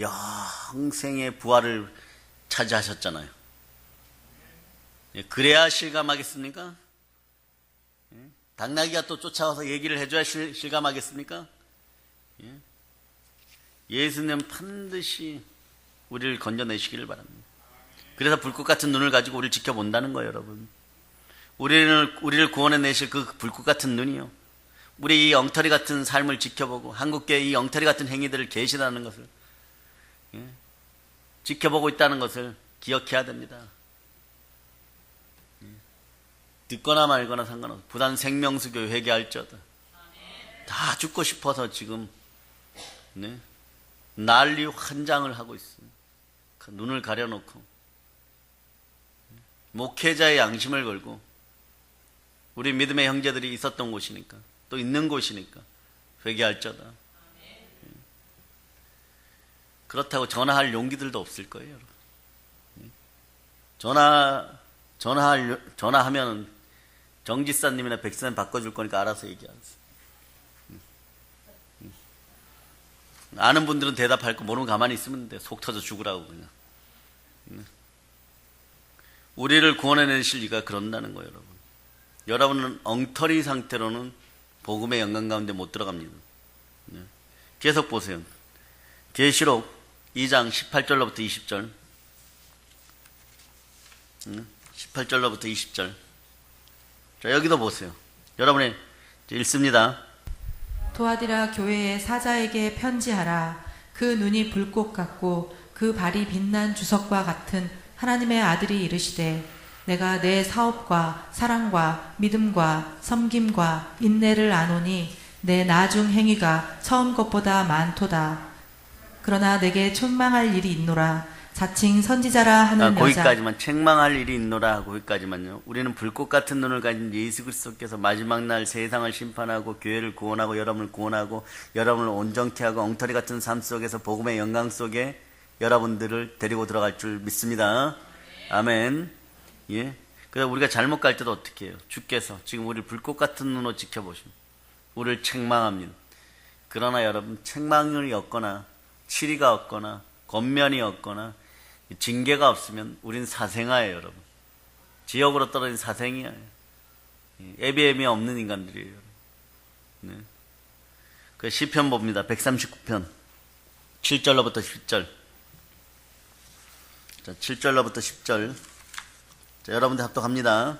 영생의 부활을 차지하셨잖아요. 그래야 실감하겠습니까? 당나귀가 또 쫓아와서 얘기를 해줘야 실감하겠습니까? 예수님 반드시 우리를 건져내시기를 바랍니다. 그래서 불꽃 같은 눈을 가지고 우리를 지켜본다는 거예요, 여러분. 우리를 구원해내실 그 불꽃 같은 눈이요, 우리 이 엉터리 같은 삶을 지켜보고 한국교회 이 엉터리 같은 행위들을 계시다는 것을 지켜보고 있다는 것을 기억해야 됩니다. 듣거나 말거나 상관없어. 부산 생명수교 회개할지어다. 다 죽고 싶어서 지금 난리 환장을 하고 있어요. 눈을 가려놓고 목회자의 양심을 걸고 우리 믿음의 형제들이 있었던 곳이니까 또 있는 곳이니까 회개할지어다. 그렇다고 전화할 용기들도 없을 거예요, 여러분. 전화하면 정지사님이나 백사님 바꿔줄 거니까 알아서 얘기하세요. 아는 분들은 대답할 거 모르면 가만히 있으면 돼. 속 터져 죽으라고 그냥. 우리를 구원해내실 리가 그런다는 거예요, 여러분. 여러분은 엉터리 상태로는 복음의 영광 가운데 못 들어갑니다. 계속 보세요. 계시록 2장 18절로부터 20절. 18절로부터 20절. 자, 여기도 보세요. 여러분이 읽습니다. 도아디라 교회의 사자에게 편지하라. 그 눈이 불꽃 같고 그 발이 빛난 주석과 같은 하나님의 아들이 이르시되 내가 내 사업과 사랑과 믿음과 섬김과 인내를 아노니 내 나중 행위가 처음 것보다 많도다. 그러나 내게 촌망할 일이 있노라. 자칭 선지자라 하는 여자. 거기까지만. 책망할 일이 있노라. 거기까지만요. 우리는 불꽃 같은 눈을 가진 예수 그리스도께서 마지막 날 세상을 심판하고 교회를 구원하고 여러분을 구원하고 여러분을 온전케 하고 엉터리 같은 삶 속에서 복음의 영광 속에 여러분들을 데리고 들어갈 줄 믿습니다. 아멘. 예. 그래서 우리가 잘못 갈 때도 어떻게 해요? 주께서 지금 우리를 불꽃 같은 눈으로 지켜보시면 우리를 책망합니다. 그러나 여러분, 책망이 없거나 치리가 없거나 권면이 없거나 징계가 없으면 우린 사생아예요, 여러분. 지옥으로 떨어진 사생이에요. 애비애미 없는 인간들이에요, 여러분. 네. 그 시편 봅니다. 139편 7절로부터 10절. 자, 7절로부터 10절. 자, 여러분들 합독합니다.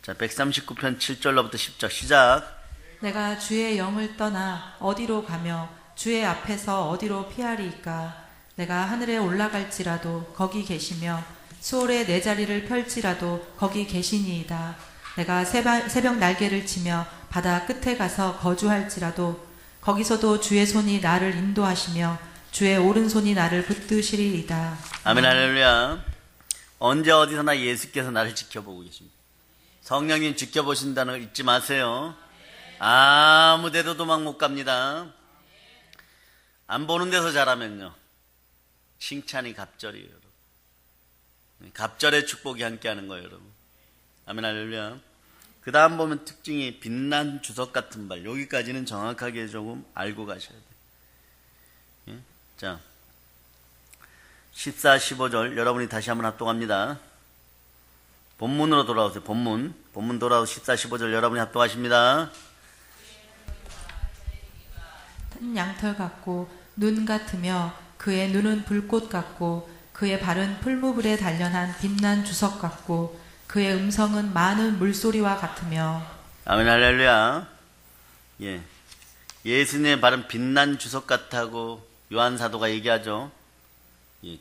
자, 139편 7절로부터 10절 시작. 내가 주의 영을 떠나 어디로 가며 주의 앞에서 어디로 피하리이까. 내가 하늘에 올라갈지라도 거기 계시며 수월에 내 자리를 펼지라도 거기 계시니이다. 내가 새벽 날개를 치며 바다 끝에 가서 거주할지라도 거기서도 주의 손이 나를 인도하시며 주의 오른손이 나를 붙드시리이다. 아멘. 할렐루야. 언제 어디서나 예수께서 나를 지켜보고 계십니다. 성령님 지켜보신다는 걸 잊지 마세요. 아무 데도 도망 못 갑니다. 안 보는 데서 자라면요, 칭찬이 갑절이에요, 여러분. 갑절의 축복이 함께하는 거예요, 여러분. 아멘. 할렐루야. 그 다음 보면 특징이 빛난 주석 같은 발. 여기까지는 정확하게 조금 알고 가셔야 돼요. 예? 자, 14, 15절 여러분이 다시 한번 합독합니다. 본문으로 돌아오세요. 본문 돌아오서 14, 15절 여러분이 합독하십니다. 양털 같고 눈 같으며 그의 눈은 불꽃 같고 그의 발은 풀무불에 단련한 빛난 주석 같고 그의 음성은 많은 물소리와 같으며. 아멘. 할렐루야. 예. 예수님의 발은 빛난 주석 같다고 요한 사도가 얘기하죠. 예.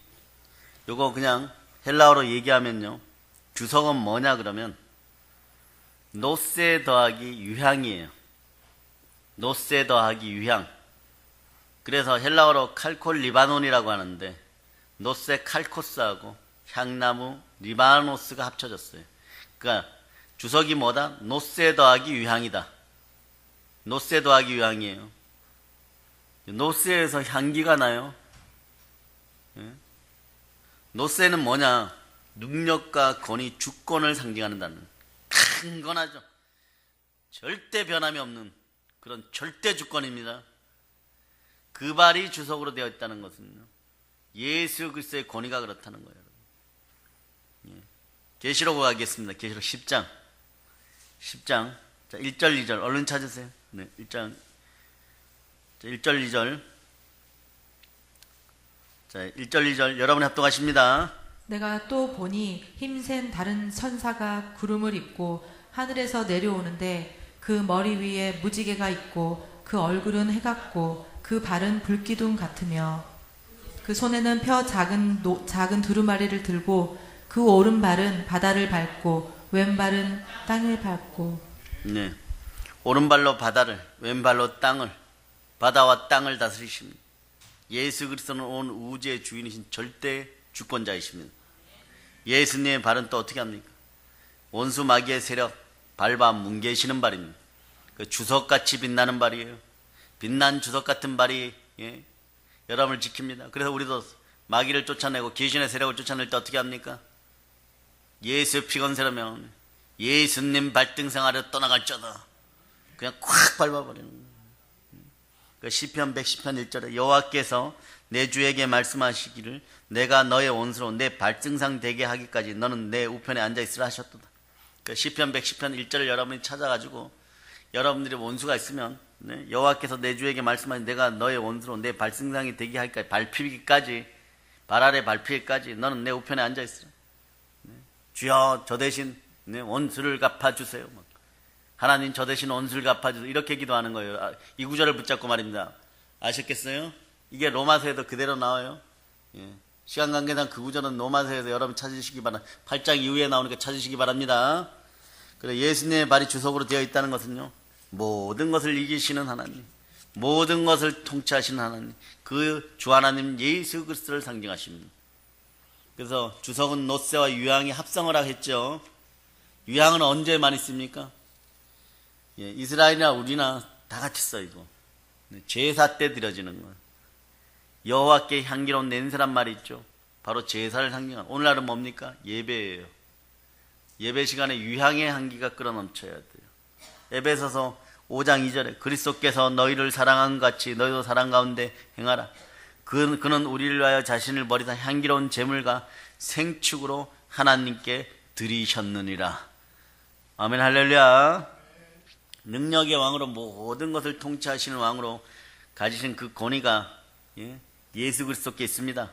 요거 그냥 헬라어로 얘기하면요, 주석은 뭐냐 그러면 노세 더하기 유향이에요. 노세 더하기 유향. 그래서 헬라어로 칼콜 리바논이라고 하는데 노세 칼코스하고 향나무 리바노스가 합쳐졌어요. 그러니까 주석이 뭐다? 노세 더하기 유향이다. 노세 더하기 유향이에요. 노세에서 향기가 나요. 노세는 뭐냐? 능력과 권위, 주권을 상징하는 강건하죠. 절대 변함이 없는 그런 절대 주권입니다. 그 발이 주석으로 되어 있다는 것은요, 예수 그리스도의 권위가 그렇다는 거예요. 계시록 가겠습니다. 계시록 10장. 자, 1절, 2절 얼른 찾으세요. 네, 1장. 자, 1절, 2절. 자, 1절, 2절 여러분이 합독하십니다. 내가 또 보니 힘센 다른 천사가 구름을 입고 하늘에서 내려오는데 그 머리 위에 무지개가 있고 그 얼굴은 해 같고 그 발은 불기둥 같으며 그 손에는 펴 작은 두루마리를 들고 그 오른발은 바다를 밟고 왼발은 땅을 밟고. 네, 오른발로 바다를, 왼발로 땅을, 바다와 땅을 다스리십니다. 예수 그리스도는 온 우주의 주인이신 절대 주권자이십니다. 예수님의 발은 또 어떻게 합니까? 원수 마귀의 세력 밟아 뭉개시는 발입니다. 그 주석같이 빛나는 발이에요. 빛난 주석 같은 발이 여러분을 지킵니다. 그래서 우리도 마귀를 쫓아내고 귀신의 세력을 쫓아낼 때 어떻게 합니까? 예수 피건세라면 예수님 발등상 아래 떠나갈쩌다. 그냥 콱 밟아버리는 거예요. 그 시편 110편 1절에 여호와께서 내 주에게 말씀하시기를 내가 너의 원수로 내 발등상 되게 하기까지 너는 내 우편에 앉아있으라 하셨도다. 그 시편 110편 1절을 여러분이 찾아가지고 여러분들이 원수가 있으면 여호와께서 내 주에게 말씀하신 내가 너의 원수로 내 발등상이 되게 하기까지 밟히기까지 발 아래 밟히기까지 너는 내 우편에 앉아있으라. 주여 저 대신 원수를 갚아주세요. 하나님 저 대신 원수를 갚아주세요. 이렇게 기도하는 거예요. 이 구절을 붙잡고 말입니다. 아셨겠어요? 이게 로마서에도 그대로 나와요. 시간 관계상 그 구절은 로마서에서 여러분 찾으시기 바랍니다. 8장 이후에 나오니까 찾으시기 바랍니다. 그래 예수님의 발이 주석으로 되어 있다는 것은요, 모든 것을 이기시는 하나님, 모든 것을 통치하시는 하나님, 그 주 하나님 예수 그리스도를 상징하십니다. 그래서 주석은 노새와 유향이 합성을 했죠. 유향은 언제 많이 씁니까? 이스라엘이나 우리나 다 같이 써이고 제사 때 드려지는 거예요. 여호와께 향기로운 냄새란 말이 있죠. 바로 제사를 상징하는. 오늘날은 뭡니까? 예배예요. 예배 시간에 유향의 향기가 끌어넘쳐야 돼요. 에베소서 5장 2절에 그리스도께서 너희를 사랑한 같이 너희도 사랑 가운데 행하라. 그는 우리를 위하여 자신을 버리사 향기로운 제물과 생축으로 하나님께 드리셨느니라. 아멘 할렐루야. 능력의 왕으로 모든 것을 통치하시는 왕으로 가지신 그 권위가 예수 그리스도께 있습니다.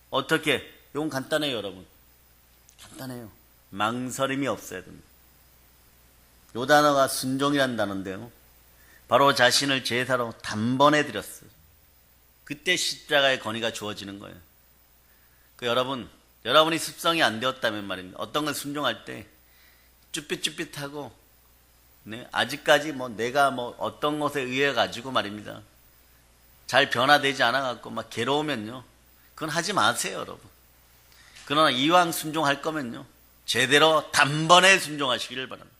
어떻게? 이건 간단해요, 여러분. 간단해요. 망설임이 없어야 됩니다. 이 단어가 순종이라는 단어인데요. 바로 자신을 제사로 단번에 드렸어요. 그때 십자가의 권위가 주어지는 거예요. 여러분이 습성이 안 되었다면 말입니다. 어떤 걸 순종할 때 쭈삣쭈삣하고 아직까지 내가 어떤 것에 의해 가지고 말입니다. 잘 변화되지 않아 갖고 막 괴로우면요. 그건 하지 마세요, 여러분. 그러나 이왕 순종할 거면요. 제대로 단번에 순종하시기를 바랍니다.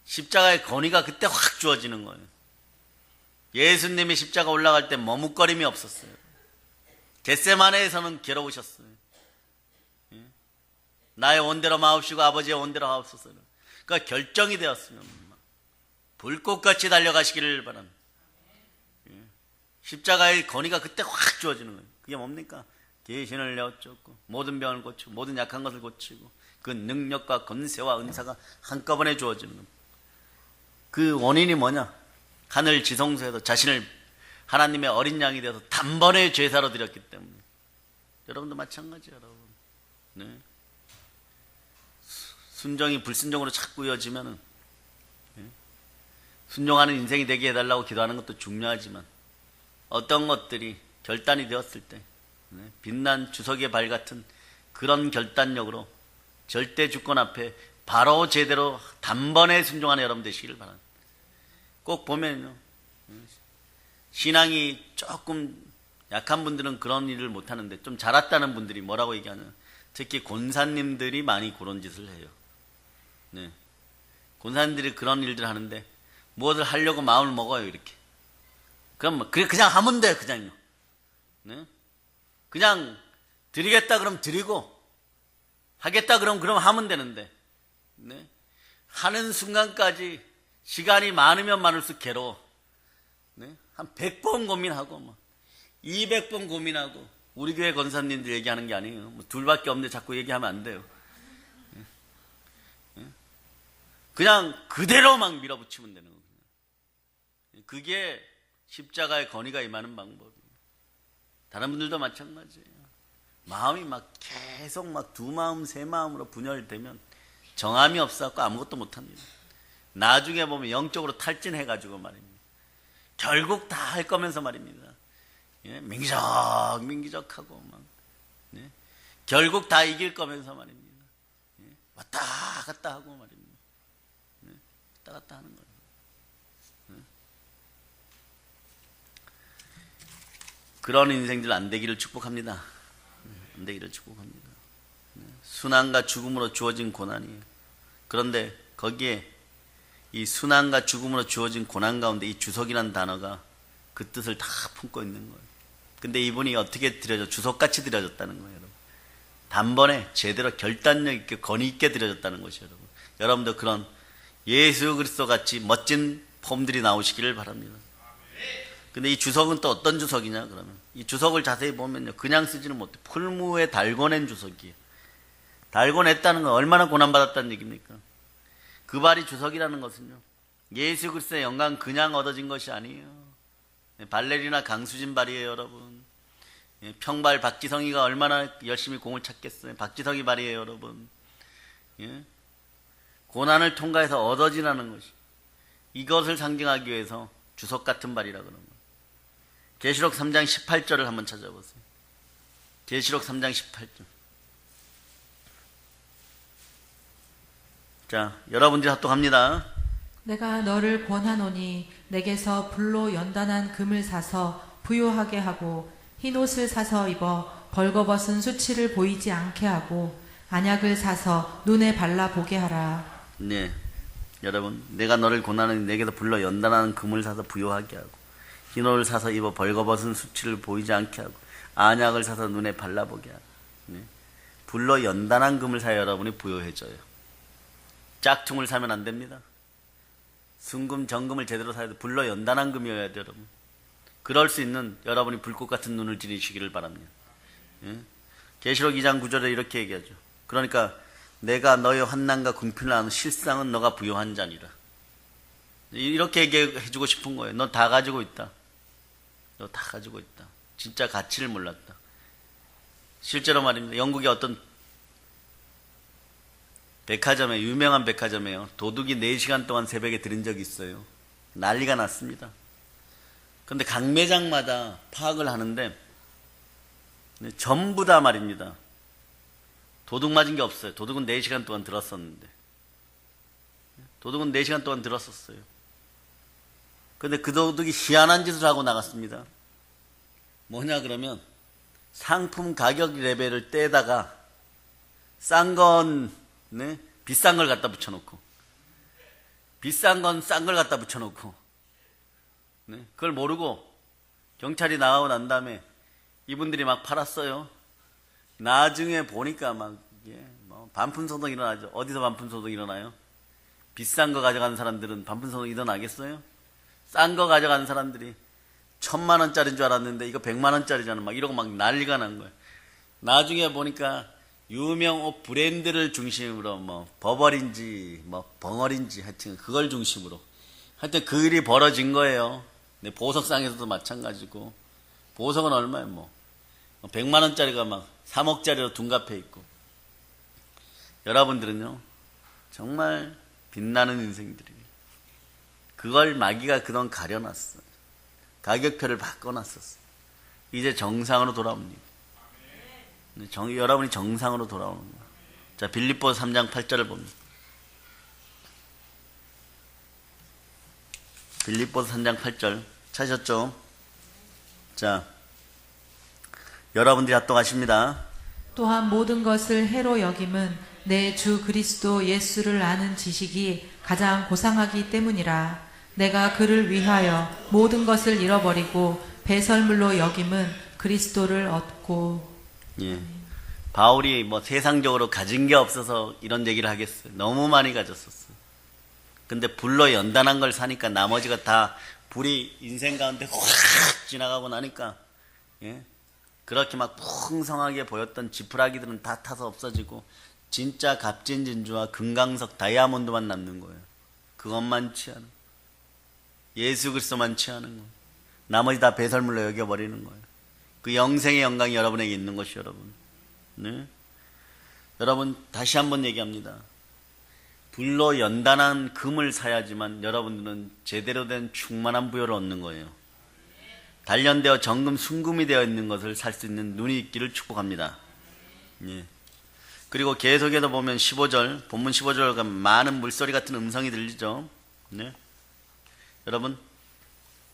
십자가의 권위가 그때 확 주어지는 거예요. 예수님이 십자가 올라갈 때 머뭇거림이 없었어요. 겟세마네에서는 괴로우셨어요. 나의 원대로 마옵시고 아버지의 원대로 하옵소서. 그러니까 결정이 되었으면 불꽃같이 달려가시기를 바랍니다. 십자가의 권위가 그때 확 주어지는 거예요. 그게 뭡니까? 계신을 내어쫓고 모든 병을 고치고 모든 약한 것을 고치고 그 능력과 권세와 은사가 한꺼번에 주어지는 겁니다. 그 원인이 뭐냐? 하늘 지성소에서 자신을 하나님의 어린 양이 되어서 단번에 제사로 드렸기 때문에. 여러분도 마찬가지예요, 여러분. 순종이 불순종으로 자꾸 이어지면은 순종하는 인생이 되게 해달라고 기도하는 것도 중요하지만 어떤 것들이 결단이 되었을 때 빛난 주석의 발 같은 그런 결단력으로 절대 주권 앞에 바로 제대로 단번에 순종하는 여러분 되시기를 바랍니다. 꼭 보면요, 신앙이 조금 약한 분들은 그런 일을 못하는데 좀 자랐다는 분들이 뭐라고 얘기하냐, 특히 권사님들이 많이 그런 짓을 해요. 권사님들이 그런 일들 하는데 무엇을 하려고 마음을 먹어요, 이렇게. 그럼 그냥 하면 돼요, 그냥요. 그냥 드리겠다 그럼 드리고 하겠다 그럼 하면 되는데 하는 순간까지 시간이 많으면 많을수록 괴로워. 한 100번 고민하고 200번 고민하고. 우리 교회 권사님들 얘기하는 게 아니에요. 둘밖에 없는데 자꾸 얘기하면 안 돼요. 그냥 그대로 막 밀어붙이면 되는 거예요. 그게 십자가의 권위가 임하는 방법이에요. 다른 분들도 마찬가지예요. 마음이 계속 두 마음 세 마음으로 분열되면 정함이 없어서 아무것도 못합니다. 나중에 보면 영적으로 탈진해가지고 말입니다. 결국 다 할 거면서 말입니다. 민기적하고 결국 다 이길 거면서 말입니다. 왔다 갔다 하고 말입니다. 왔다 갔다 하는 거예요. 그런 인생들 안 되기를 축복합니다. 안 되기를 축복합니다. 순환과 죽음으로 주어진 고난이에요. 그런데 거기에 이 순환과 죽음으로 주어진 고난 가운데 이 주석이라는 단어가 그 뜻을 다 품고 있는 거예요. 근데 이분이 어떻게 드려져? 주석같이 드려졌다는 거예요, 여러분. 단번에 제대로 결단력 있게 권위 있게 드려졌다는 것이에요, 여러분. 여러분도 그런 예수 그리스도 같이 멋진 폼들이 나오시기를 바랍니다. 근데 이 주석은 또 어떤 주석이냐, 그러면. 이 주석을 자세히 보면요. 그냥 쓰지는 못해. 풀무에 달궈낸 주석이에요. 달궈냈다는 건 얼마나 고난받았다는 얘기입니까? 그 발이 주석이라는 것은요. 예수 그리스도의 영광 그냥 얻어진 것이 아니에요. 발레리나 강수진 발이에요, 여러분. 평발 박지성이가 얼마나 열심히 공을 찼겠어요. 박지성이 발이에요, 여러분. 고난을 통과해서 얻어지라는 것이. 이것을 상징하기 위해서 주석 같은 발이라 그러는 거예요. 계시록 3장 18절을 한번 찾아보세요. 계시록 3장 18절. 자, 여러분들이 합독합니다. 내가 너를 권하노니 내게서 불로 연단한 금을 사서 부요하게 하고 흰옷을 사서 입어 벌거벗은 수치를 보이지 않게 하고 안약을 사서 눈에 발라보게 하라. 네, 여러분, 내가 너를 고난하니 내게서 불러 연단하는 금을 사서 부요하게 하고 흰옷을 사서 입어 벌거벗은 수치를 보이지 않게 하고 안약을 사서 눈에 발라보게 하라. 네. 불러 연단한 금을 사야 여러분이 부요해져요. 짝퉁을 사면 안 됩니다. 순금, 정금을 제대로 사야 돼. 불러 연단한 금이어야 돼요, 여러분. 그럴 수 있는 여러분이 불꽃 같은 눈을 지니시기를 바랍니다. 예? 계시록 2장 9절에 이렇게 얘기하죠. 그러니까 내가 너의 환난과 궁핍을 아는 실상은 너가 부요한 자니라. 이렇게 얘기해주고 싶은 거예요. 너 다 가지고 있다. 너 다 가지고 있다. 진짜 가치를 몰랐다. 실제로 말입니다. 영국의 어떤 백화점에, 유명한 백화점에요. 도둑이 4시간 동안 새벽에 들은 적이 있어요. 난리가 났습니다. 근데 각 매장마다 파악을 하는데 전부 다 말입니다. 도둑 맞은 게 없어요. 도둑은 4시간 동안 들었었는데. 도둑은 4시간 동안 들었었어요. 근데 그 도둑이 희한한 짓을 하고 나갔습니다. 뭐냐 그러면 상품 가격 레벨을 떼다가 싼 건 네? 비싼 걸 갖다 붙여놓고 비싼 건 싼 걸 갖다 붙여놓고 네? 그걸 모르고 경찰이 나가고 난 다음에 이분들이 막 팔았어요. 나중에 보니까 막 뭐 반푼소득 일어나죠. 어디서 반푼소득 일어나요? 비싼 거 가져가는 사람들은 반푼소득 일어나겠어요? 싼 거 가져가는 사람들이 1,000만 원짜리인 줄 알았는데 이거 100만 원짜리잖아. 막 이러고 막 난리가 난 거예요. 나중에 보니까 유명 옷 브랜드를 중심으로 뭐 버벌인지 뭐 벙어리인지 하여튼 그걸 중심으로 하여튼 그 일이 벌어진 거예요. 근데 보석상에서도 마찬가지고 보석은 얼마예요? 뭐 100만 원짜리가 막 3억짜리로 둔갑해 있고 여러분들은요 정말 빛나는 인생들이에요. 그걸 마귀가 그동안 가려놨어요. 가격표를 바꿔놨었어요. 이제 정상으로 돌아옵니다. 여러분이 정상으로 돌아오는 거예요. 자, 빌립보서 3장 8절을 봅니다. 빌립보서 3장 8절 찾으셨죠? 자, 여러분들이 합독하십니다. 또한 모든 것을 해로 여김은 내 주 그리스도 예수를 아는 지식이 가장 고상하기 때문이라. 내가 그를 위하여 모든 것을 잃어버리고 배설물로 여김은 그리스도를 얻고. 예. 바울이 뭐 세상적으로 가진 게 없어서 이런 얘기를 하겠어요. 너무 많이 가졌었어요. 근데 불로 연단한 걸 사니까 나머지가 다 불이 인생 가운데 확 지나가고 나니까 예? 그렇게 막 풍성하게 보였던 지푸라기들은 다 타서 없어지고 진짜 값진 진주와 금강석 다이아몬드만 남는 거예요. 그것만 취하는 거예요. 예수 그리스도만 취하는 거예요. 나머지 다 배설물로 여겨버리는 거예요. 그 영생의 영광이 여러분에게 있는 것이 여러분. 네? 여러분 다시 한번 얘기합니다. 불로 연단한 금을 사야지만 여러분들은 제대로 된 충만한 부여를 얻는 거예요. 단련되어 정금 순금이 되어 있는 것을 살 수 있는 눈이 있기를 축복합니다. 예. 그리고 계속해서 보면 15절, 본문 15절 가면 많은 물소리 같은 음성이 들리죠. 네. 여러분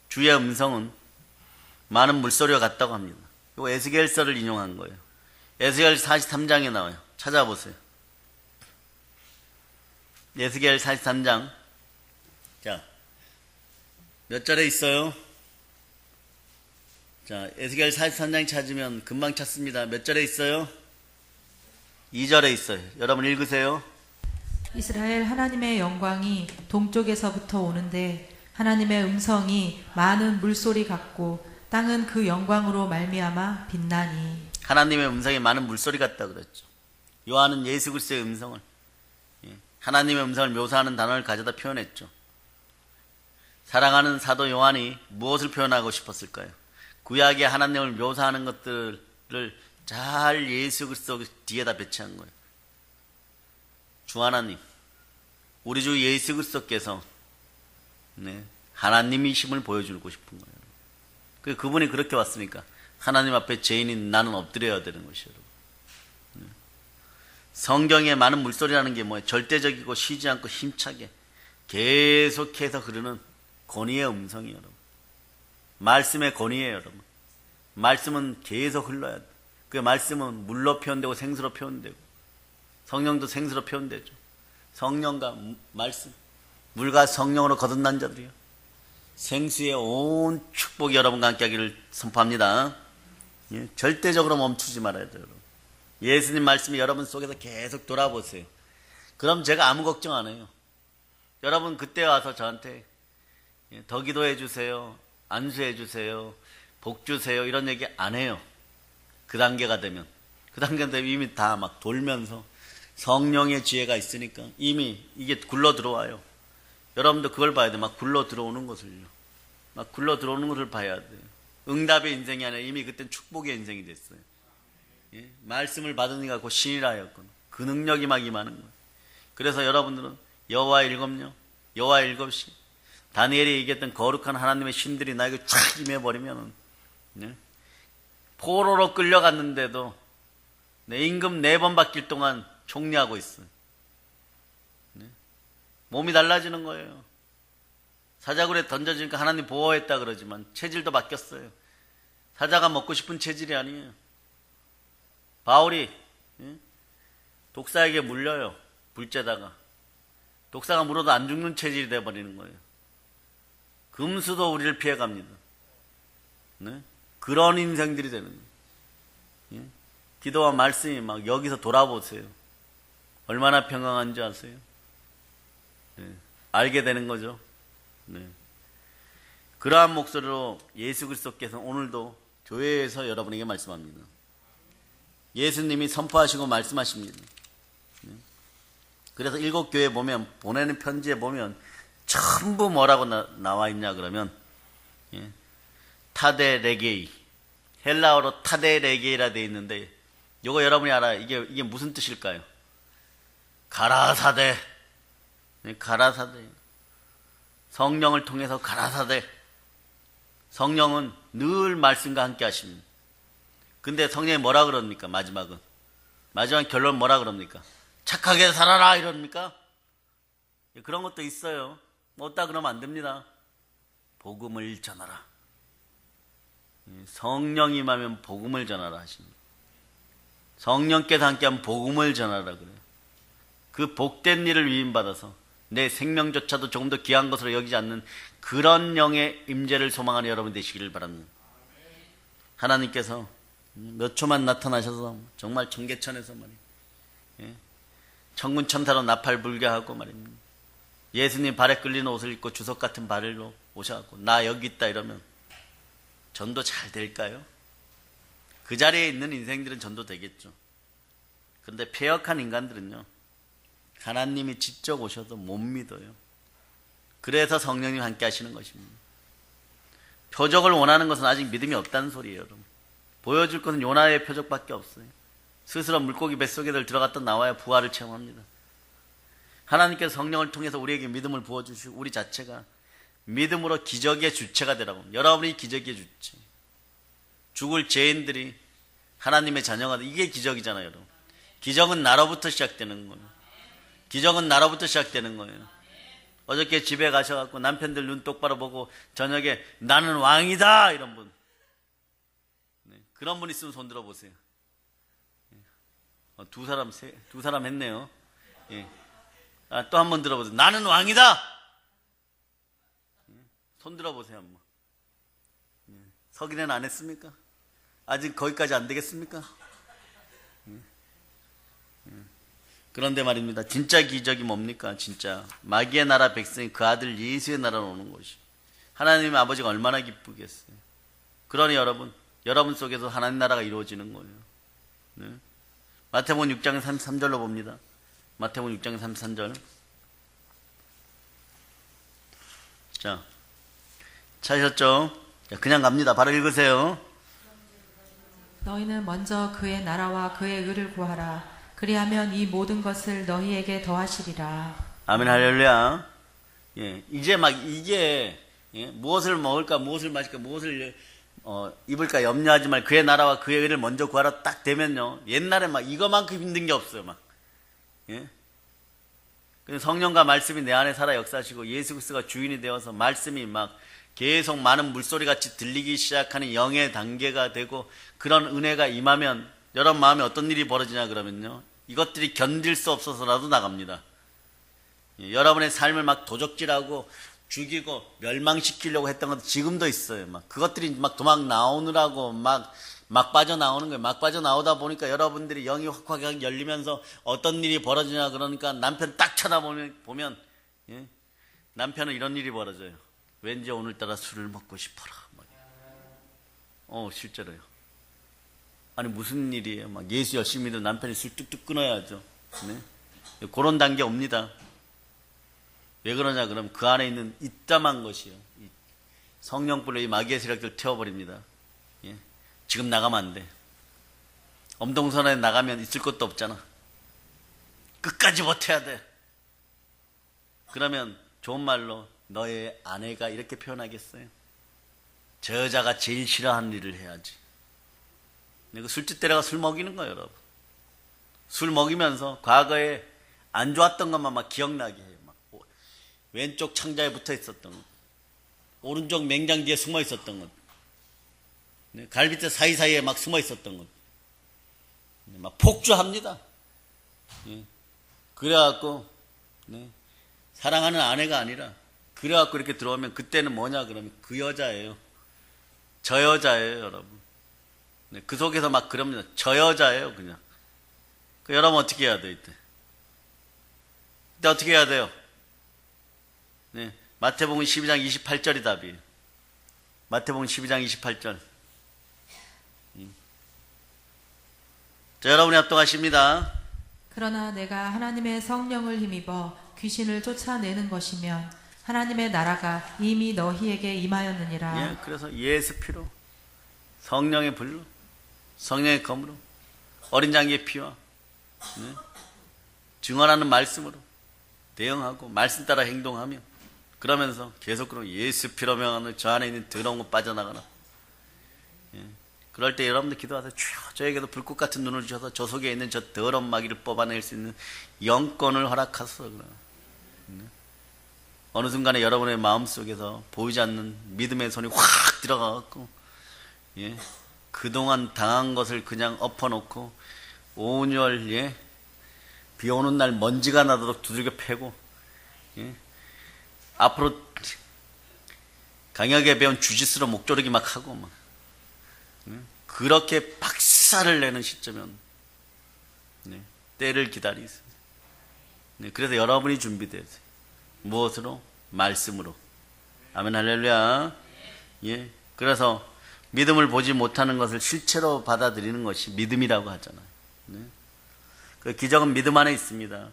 주의 음성은 많은 물소리와 같다고 합니다. 이거 에스겔서를 인용한 거예요. 에스겔 43장에 나와요. 찾아보세요. 에스겔 43장. 자, 몇 절에 있어요? 자, 에스겔 43장 찾으면 금방 찾습니다. 몇 절에 있어요? 2절에 있어요. 여러분 읽으세요. 이스라엘 하나님의 영광이 동쪽에서부터 오는데 하나님의 음성이 많은 물소리 같고 땅은 그 영광으로 말미암아 빛나니. 하나님의 음성이 많은 물소리 같다 그랬죠. 요한은 예수 그리스도의 음성을, 하나님의 음성을 묘사하는 단어를 가져다 표현했죠. 사랑하는 사도 요한이 무엇을 표현하고 싶었을까요? 구약의 하나님을 묘사하는 것들을 잘 예수 그리스도 뒤에다 배치한 거예요. 주 하나님, 우리 주 예수 그리스도께서 하나님이심을 보여주고 싶은 거예요. 그분이 그렇게 왔으니까 하나님 앞에 죄인인 나는 엎드려야 되는 것이에요. 성경에 많은 물소리라는 게 뭐예요? 절대적이고 쉬지 않고 힘차게 계속해서 흐르는 권위의 음성이에요, 여러분. 말씀의 권위예요, 여러분. 말씀은 계속 흘러야 돼. 그 말씀은 물로 표현되고 생수로 표현되고, 성령도 생수로 표현되죠. 성령과 말씀, 물과 성령으로 거듭난 자들이요, 생수의 온 축복이 여러분과 함께 하기를 선포합니다. 절대적으로 멈추지 말아야 돼요, 여러분. 예수님 말씀이 여러분 속에서 계속 돌아보세요. 그럼 제가 아무 걱정 안 해요. 여러분 그때 와서 저한테 더 기도해 주세요, 안수해 주세요, 복 주세요 이런 얘기 안 해요. 그 단계가 되면 이미 다 막 돌면서 성령의 지혜가 있으니까 이미 이게 굴러 들어와요. 여러분도 그걸 봐야 돼. 막 굴러 들어오는 것을요. 막 굴러 들어오는 것을 봐야 돼요. 응답의 인생이 아니라 이미 그땐 축복의 인생이 됐어요. 말씀을 받은 이가 곧 신이라 하였거든. 그 능력이 막 임하는 거예요. 그래서 여러분들은 여호와의 일곱령, 여호와의 일곱시, 다니엘이 얘기했던 거룩한 하나님의 신들이 나에게 쫙 임해버리면 포로로 끌려갔는데도 내 임금 4번 바뀔 동안 총리하고 있어요. 몸이 달라지는 거예요. 사자굴에 던져지니까 하나님 보호했다 그러지만 체질도 바뀌었어요. 사자가 먹고 싶은 체질이 아니에요. 바울이 독사에게 물려요. 불째다가 독사가 물어도 안 죽는 체질이 돼버리는 거예요. 금수도 우리를 피해갑니다. 그런 인생들이 되는 거예요. 기도와 말씀이 막 여기서 돌아보세요. 얼마나 평강한지 아세요? 알게 되는 거죠. 그러한 목소리로 예수 그리스도께서 오늘도 교회에서 여러분에게 말씀합니다. 예수님이 선포하시고 말씀하십니다. 그래서 7교회 보면, 보내는 편지에 보면 전부 뭐라고 나와 있냐 그러면 타데레게이, 헬라어로 타데레게이라 되어 있는데 이거 여러분이 알아요. 이게 무슨 뜻일까요? 가라사대. 가라사대. 성령을 통해서 가라사대. 성령은 늘 말씀과 함께 하십니다. 근데 성령이 뭐라 그럽니까? 마지막 결론 뭐라 그럽니까? 착하게 살아라 이럽니까? 그런 것도 있어요. 없다 그러면 안 됩니다. 복음을 전하라. 성령이 임하면 복음을 전하라 하십니다. 성령께서 함께하면 복음을 전하라 그래요. 그 복된 일을 위임받아서 내 생명조차도 조금 더 귀한 것으로 여기지 않는 그런 영의 임재를 소망하는 여러분 되시기를 바랍니다. 하나님께서 몇 초만 나타나셔서 정말 청계천에서 말이에요. 천군천사로 나팔 불게 하고 말입니다. 예수님 발에 끌리는 옷을 입고 주석 같은 발로 오셔갖고 나 여기 있다 이러면 전도 잘 될까요? 그 자리에 있는 인생들은 전도 되겠죠. 그런데 폐역한 인간들은요, 하나님이 직접 오셔도 못 믿어요. 그래서 성령님 함께 하시는 것입니다. 표적을 원하는 것은 아직 믿음이 없다는 소리예요, 여러분. 보여줄 것은 요나의 표적밖에 없어요. 스스로 물고기 뱃속에 들어갔다 나와야 부활을 체험합니다. 하나님께서 성령을 통해서 우리에게 믿음을 부어주시고 우리 자체가 믿음으로 기적의 주체가 되라고. 여러분이 기적의 주체. 죽을 죄인들이 하나님의 자녀가 돼. 이게 기적이잖아요, 여러분. 기적은 나로부터 시작되는 거예요. 기적은 나로부터 시작되는 거예요. 어저께 집에 가셔갖고 남편들 눈 똑바로 보고 저녁에 나는 왕이다 이런 분, 그런 분 있으면 손 들어보세요. 두 사람 했네요. 또 한 번 들어보세요. 나는 왕이다. 손 들어보세요 한번. 서기는 안 했습니까? 아직 거기까지 안 되겠습니까? 그런데 말입니다. 진짜 기적이 뭡니까? 진짜 마귀의 나라 백성이 그 아들 예수의 나라로 오는 것이 하나님 아버지가 얼마나 기쁘겠어요. 그러니 여러분 속에서 하나님 나라가 이루어지는 거예요. 네? 마태복음 6장 33절로 봅니다. 마태복음 6장 33절. 자, 찾으셨죠? 자, 그냥 갑니다. 바로 읽으세요. 너희는 먼저 그의 나라와 그의 의를 구하라. 그리하면 이 모든 것을 너희에게 더하시리라. 아멘 할렐루야. 예, 이제 막 이게 무엇을 먹을까, 무엇을 마실까, 무엇을 입을까 염려하지 말 그의 나라와 그의 의를 먼저 구하라 딱 되면요. 옛날에 막 이거만큼 힘든 게 없어요. 막. 예? 성령과 말씀이 내 안에 살아 역사하시고 예수 그리스도가 주인이 되어서 말씀이 막 계속 많은 물소리 같이 들리기 시작하는 영의 단계가 되고 그런 은혜가 임하면 여러분 마음에 어떤 일이 벌어지냐 그러면요. 이것들이 견딜 수 없어서라도 나갑니다. 여러분의 삶을 막 도적질하고 죽이고 멸망시키려고 했던 것도 지금도 있어요. 막 그것들이 막 도망 나오느라고 막 빠져나오는 거예요. 막 빠져나오다 보니까 여러분들이 영이 확 열리면서 어떤 일이 벌어지냐 그러니까 남편 딱 쳐다보면 예? 남편은 이런 일이 벌어져요. 왠지 오늘따라 술을 먹고 싶어라. 실제로요. 아니 무슨 일이에요? 막 예수 열심히 믿는 남편이 술 뚝뚝 끊어야죠. 네? 그런 단계 옵니다. 왜 그러냐 그러면 그 안에 있는 이따만 것이요. 성령불로 이 마귀의 세력들 태워버립니다. 예? 지금 나가면 안 돼. 엄동선에 나가면 있을 것도 없잖아. 끝까지 버텨야 돼. 그러면 좋은 말로 너의 아내가 이렇게 표현하겠어요. 저 여자가 제일 싫어하는 일을 해야지. 그 술집 데려가 술 먹이는 거예요, 여러분. 술 먹이면서 과거에 안 좋았던 것만 막 기억나게 해요. 막 왼쪽 창자에 붙어 있었던 것, 오른쪽 맹장 뒤에 숨어 있었던 것, 갈비뼈 사이사이에 막 숨어 있었던 것, 막 폭주합니다. 그래갖고 사랑하는 아내가 아니라 그래갖고 이렇게 들어오면 그때는 뭐냐 그러면 그 여자예요. 저 여자예요, 여러분. 그 속에서 막 그럽니다. 저 여자예요, 그냥. 여러분 어떻게 해야 돼요, 이때? 이때 어떻게 해야 돼요? 마태복음 12장 28절이 답이에요. 마태복음 12장 28절. 자, 여러분이 합동하십니다. 그러나 내가 하나님의 성령을 힘입어 귀신을 쫓아내는 것이면 하나님의 나라가 이미 너희에게 임하였느니라. 예, 그래서 예수 피로, 성령의 불로, 성령의 검으로, 어린 양의 피와 증언하는 말씀으로 대응하고 말씀 따라 행동하며 그러면서 계속 그런 예수 피로 명하는 저 안에 있는 더러운 거 빠져나가라. 그럴 때 여러분들 기도하세요. 주여 저에게도 불꽃 같은 눈을 주셔서 저 속에 있는 저 더러운 마귀를 뽑아낼 수 있는 영권을 허락하소서. 어느 순간에 여러분의 마음속에서 보이지 않는 믿음의 손이 확 들어가갖고 그동안 당한 것을 그냥 엎어놓고 온열 비 오는 날 먼지가 나도록 두들겨 패고 앞으로 강하게 배운 주짓수로 목조르기 막 하고 막 그렇게 박살을 내는 시점은 때를 기다리세요. 그래서 여러분이 준비되세요. 무엇으로? 말씀으로. 아멘 할렐루야. 예. 그래서 믿음을 보지 못하는 것을 실체로 받아들이는 것이 믿음이라고 하잖아요. 그 기적은 믿음 안에 있습니다.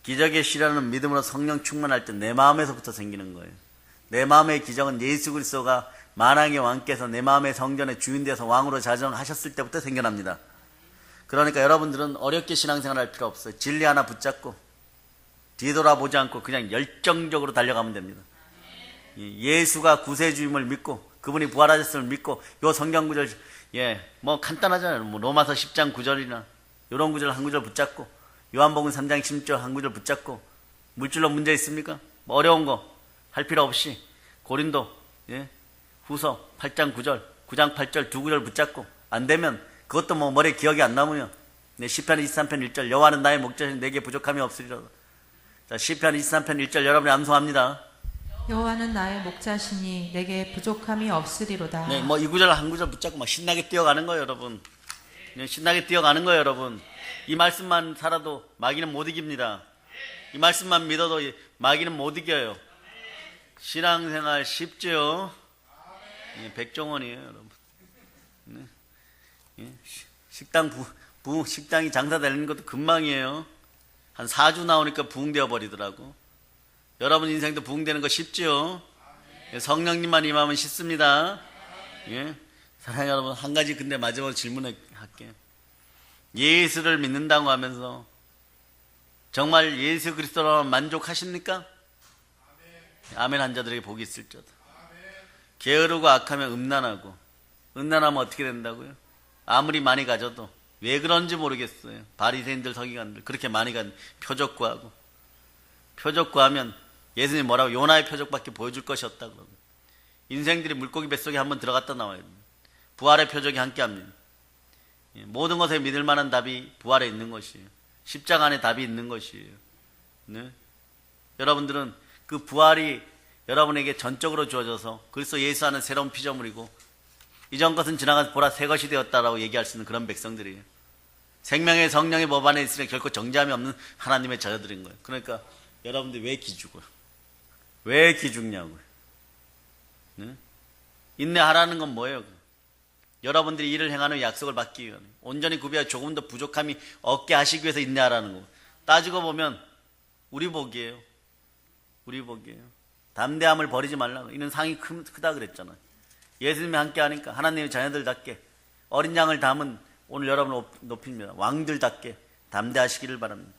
기적의 실현은 믿음으로 성령 충만할 때 내 마음에서부터 생기는 거예요. 내 마음의 기적은 예수 그리스도가 만왕의 왕께서 내 마음의 성전의 주인 되어서 왕으로 자정하셨을 때부터 생겨납니다. 그러니까 여러분들은 어렵게 신앙생활 할 필요 없어요. 진리 하나 붙잡고 뒤돌아보지 않고 그냥 열정적으로 달려가면 됩니다. 예수가 구세주임을 믿고 그분이 부활하셨음을 믿고 요 성경 구절 뭐 간단하잖아요. 뭐 로마서 10장 9절이나 이런 구절 한 구절 붙잡고 요한복음 3장 16절 한 구절 붙잡고 물질로 문제 있습니까? 뭐 어려운 거 할 필요 없이 고린도 후서 8장 9절 9장 8절 두 구절 붙잡고 안 되면 그것도 뭐 머리에 기억이 안 남으면 시편 23편 1절 여호와는 나의 목자신 내게 부족함이 없으리라. 자, 시편 23편 1절 여러분이 암송합니다. 여호와는 나의 목자시니 내게 부족함이 없으리로다. 네, 뭐 이 구절 한 구절 붙잡고 막 신나게 뛰어가는 거예요, 여러분. 네, 신나게 뛰어가는 거예요, 여러분. 이 말씀만 살아도 마귀는 못 이깁니다. 이 말씀만 믿어도 마귀는 못 이겨요. 신앙생활 쉽죠? 예, 백종원이에요, 여러분. 네. 예, 식당이 장사되는 것도 금방이에요. 한 4주 나오니까 부흥되어 버리더라고. 여러분 인생도 부흥되는 거 쉽죠? 예, 성령님만 임하면 쉽습니다. 예. 사랑하는 여러분, 한 가지 근데 마지막으로 질문할게요. 예수를 믿는다고 하면서 정말 예수 그리스도로만 만족하십니까? 아멘 한 자들에게 복이 있을지어다. 게으르고 악하면 음란하고, 음란하면 어떻게 된다고요? 아무리 많이 가져도 왜 그런지 모르겠어요. 바리새인들 서기관들 그렇게 많이 간 표적 구하고, 표적 구하면 예수님 뭐라고? 요나의 표적밖에 보여줄 것이 없다 그러고, 인생들이 물고기 뱃속에 한번 들어갔다 나와야 됩니다. 부활의 표적이 함께합니다. 모든 것에 믿을 만한 답이 부활에 있는 것이에요. 십자가 안에 답이 있는 것이에요. 네? 여러분들은 그 부활이 여러분에게 전적으로 주어져서 그리스도 예수 안은 새로운 피조물이고 이전 것은 지나가서 보라 새 것이 되었다라고 얘기할 수 있는 그런 백성들이에요. 생명의 성령의 법 안에 있으니 결코 정죄함이 없는 하나님의 자녀들인 거예요. 그러니까 여러분들이 왜 기죽어요? 왜 기죽냐고요? 네? 인내하라는 건 뭐예요? 여러분들이 일을 행하는 약속을 받기 위한, 온전히 구비하여 조금 더 부족함이 없게 하시기 위해서 인내하라는 거. 따지고 보면 우리 복이에요. 우리 복이에요. 담대함을 버리지 말라고. 이는 상이 크다 그랬잖아요. 예수님이 함께 하니까 하나님의 자녀들답게 어린 양을 담은 오늘 여러분 높입니다. 왕들답게 담대하시기를 바랍니다.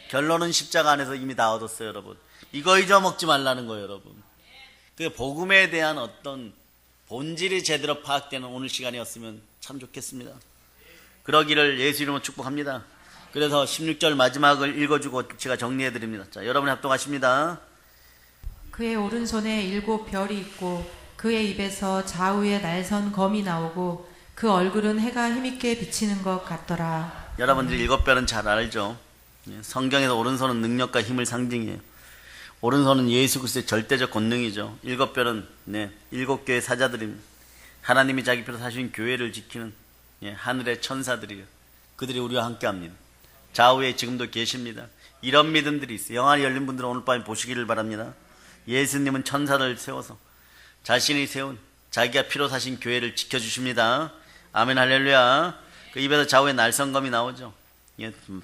결론은 십자가 안에서 이미 다 얻었어요, 여러분. 이거 잊어먹지 말라는 거예요, 여러분. 그 복음에 대한 어떤 본질이 제대로 파악되는 오늘 시간이었으면 참 좋겠습니다. 그러기를 예수 이름으로 축복합니다. 그래서 16절 마지막을 읽어주고 제가 정리해드립니다. 자, 여러분 합동하십니다. 그의 오른손에 7 별이 있고 그의 입에서 좌우에 날선 검이 나오고 그 얼굴은 해가 힘있게 비치는 것 같더라. 여러분들이 7별은 잘 알죠? 성경에서 오른손은 능력과 힘을 상징해요. 오른손은 예수 그리스도의 절대적 권능이죠. 7별은 7교의 사자들입니다. 하나님이 자기 피로 사신 교회를 지키는 하늘의 천사들이에요. 그들이 우리와 함께합니다. 좌우에 지금도 계십니다. 이런 믿음들이 있어요. 영안이 열린 분들은 오늘 밤에 보시기를 바랍니다. 예수님은 천사를 세워서 자신이 세운 자기가 피로 사신 교회를 지켜주십니다. 아멘 할렐루야. 그 입에서 좌우에 날성검이 나오죠.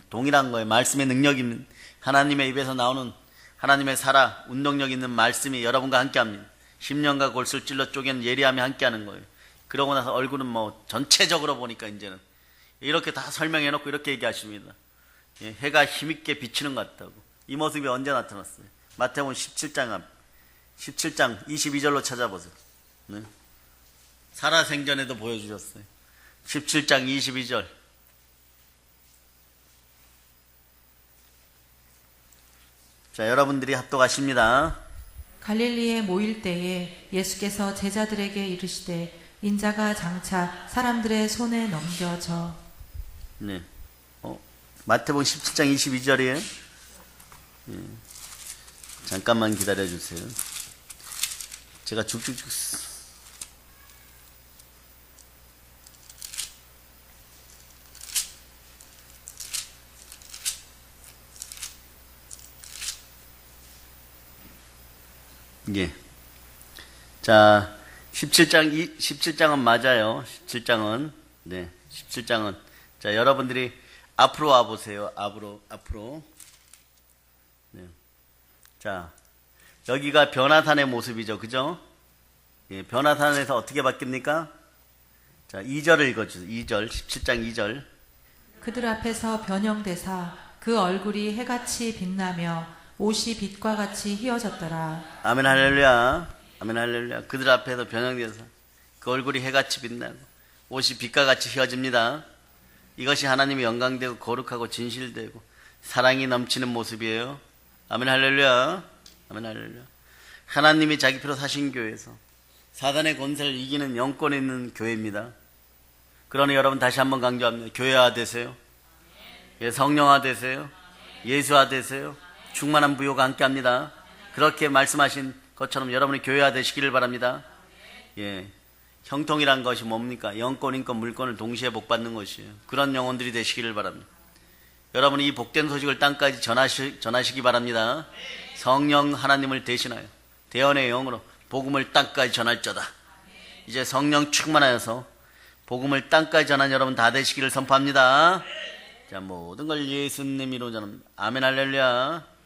동일한 거예요. 말씀의 능력입니다. 하나님의 입에서 나오는 하나님의 살아 운동력 있는 말씀이 여러분과 함께합니다. 10년과 골수를 찔러 쪼개는 예리함이 함께하는 거예요. 그러고 나서 얼굴은 뭐 전체적으로 보니까 이제는 이렇게 다 설명해놓고 이렇게 얘기하십니다. 해가 힘있게 비치는 것 같다고. 이 모습이 언제 나타났어요? 마태복음 17장 22절로 찾아보세요. 네. 살아생전에도 보여주셨어요. 17장 22절. 자, 여러분들이 합독하십니다. 갈릴리에 모일 때에 예수께서 제자들에게 이르시되 인자가 장차 사람들의 손에 넘겨져. 네. 마태복음 17장 22절이에요. 잠깐만 기다려 주세요. 제가 쭉쭉쭉. 예. 자, 17장은 맞아요. 17장은. 네. 17장은. 자, 여러분들이 앞으로 와 보세요. 앞으로. 네. 자, 여기가 변화산의 모습이죠. 그죠? 예, 변화산에서 어떻게 바뀝니까? 자, 2절을 읽어주세요. 2절, 17장 2절. 그들 앞에서 변형되사 그 얼굴이 해같이 빛나며 옷이 빛과 같이 휘어졌더라. 아멘 할렐루야. 아멘 할렐루야. 그들 앞에서 변형되어서 그 얼굴이 해같이 빛나고 옷이 빛과 같이 휘어집니다. 이것이 하나님이 영광되고 거룩하고 진실되고 사랑이 넘치는 모습이에요. 아멘 할렐루야. 아멘 할렐루야. 하나님이 자기 피로 사신 교회에서 사단의 권세를 이기는 영권에 있는 교회입니다. 그러니 여러분 다시 한번 강조합니다. 교회화 되세요. 예, 성령화 되세요. 예수화 되세요. 충만한 부요가 함께합니다. 그렇게 말씀하신 것처럼 여러분이 교회화 되시기를 바랍니다. 예. 형통이란 것이 뭡니까? 영권, 인권, 물권을 동시에 복받는 것이에요. 그런 영혼들이 되시기를 바랍니다. 여러분이 이 복된 소식을 땅까지 전하시기 바랍니다. 성령 하나님을 대신하여 대언의 영으로 복음을 땅까지 전할저다. 이제 성령 충만하여서 복음을 땅까지 전한 여러분 다 되시기를 선포합니다. 자, 모든 걸 예수님 이로 저는 아멘 할렐루야.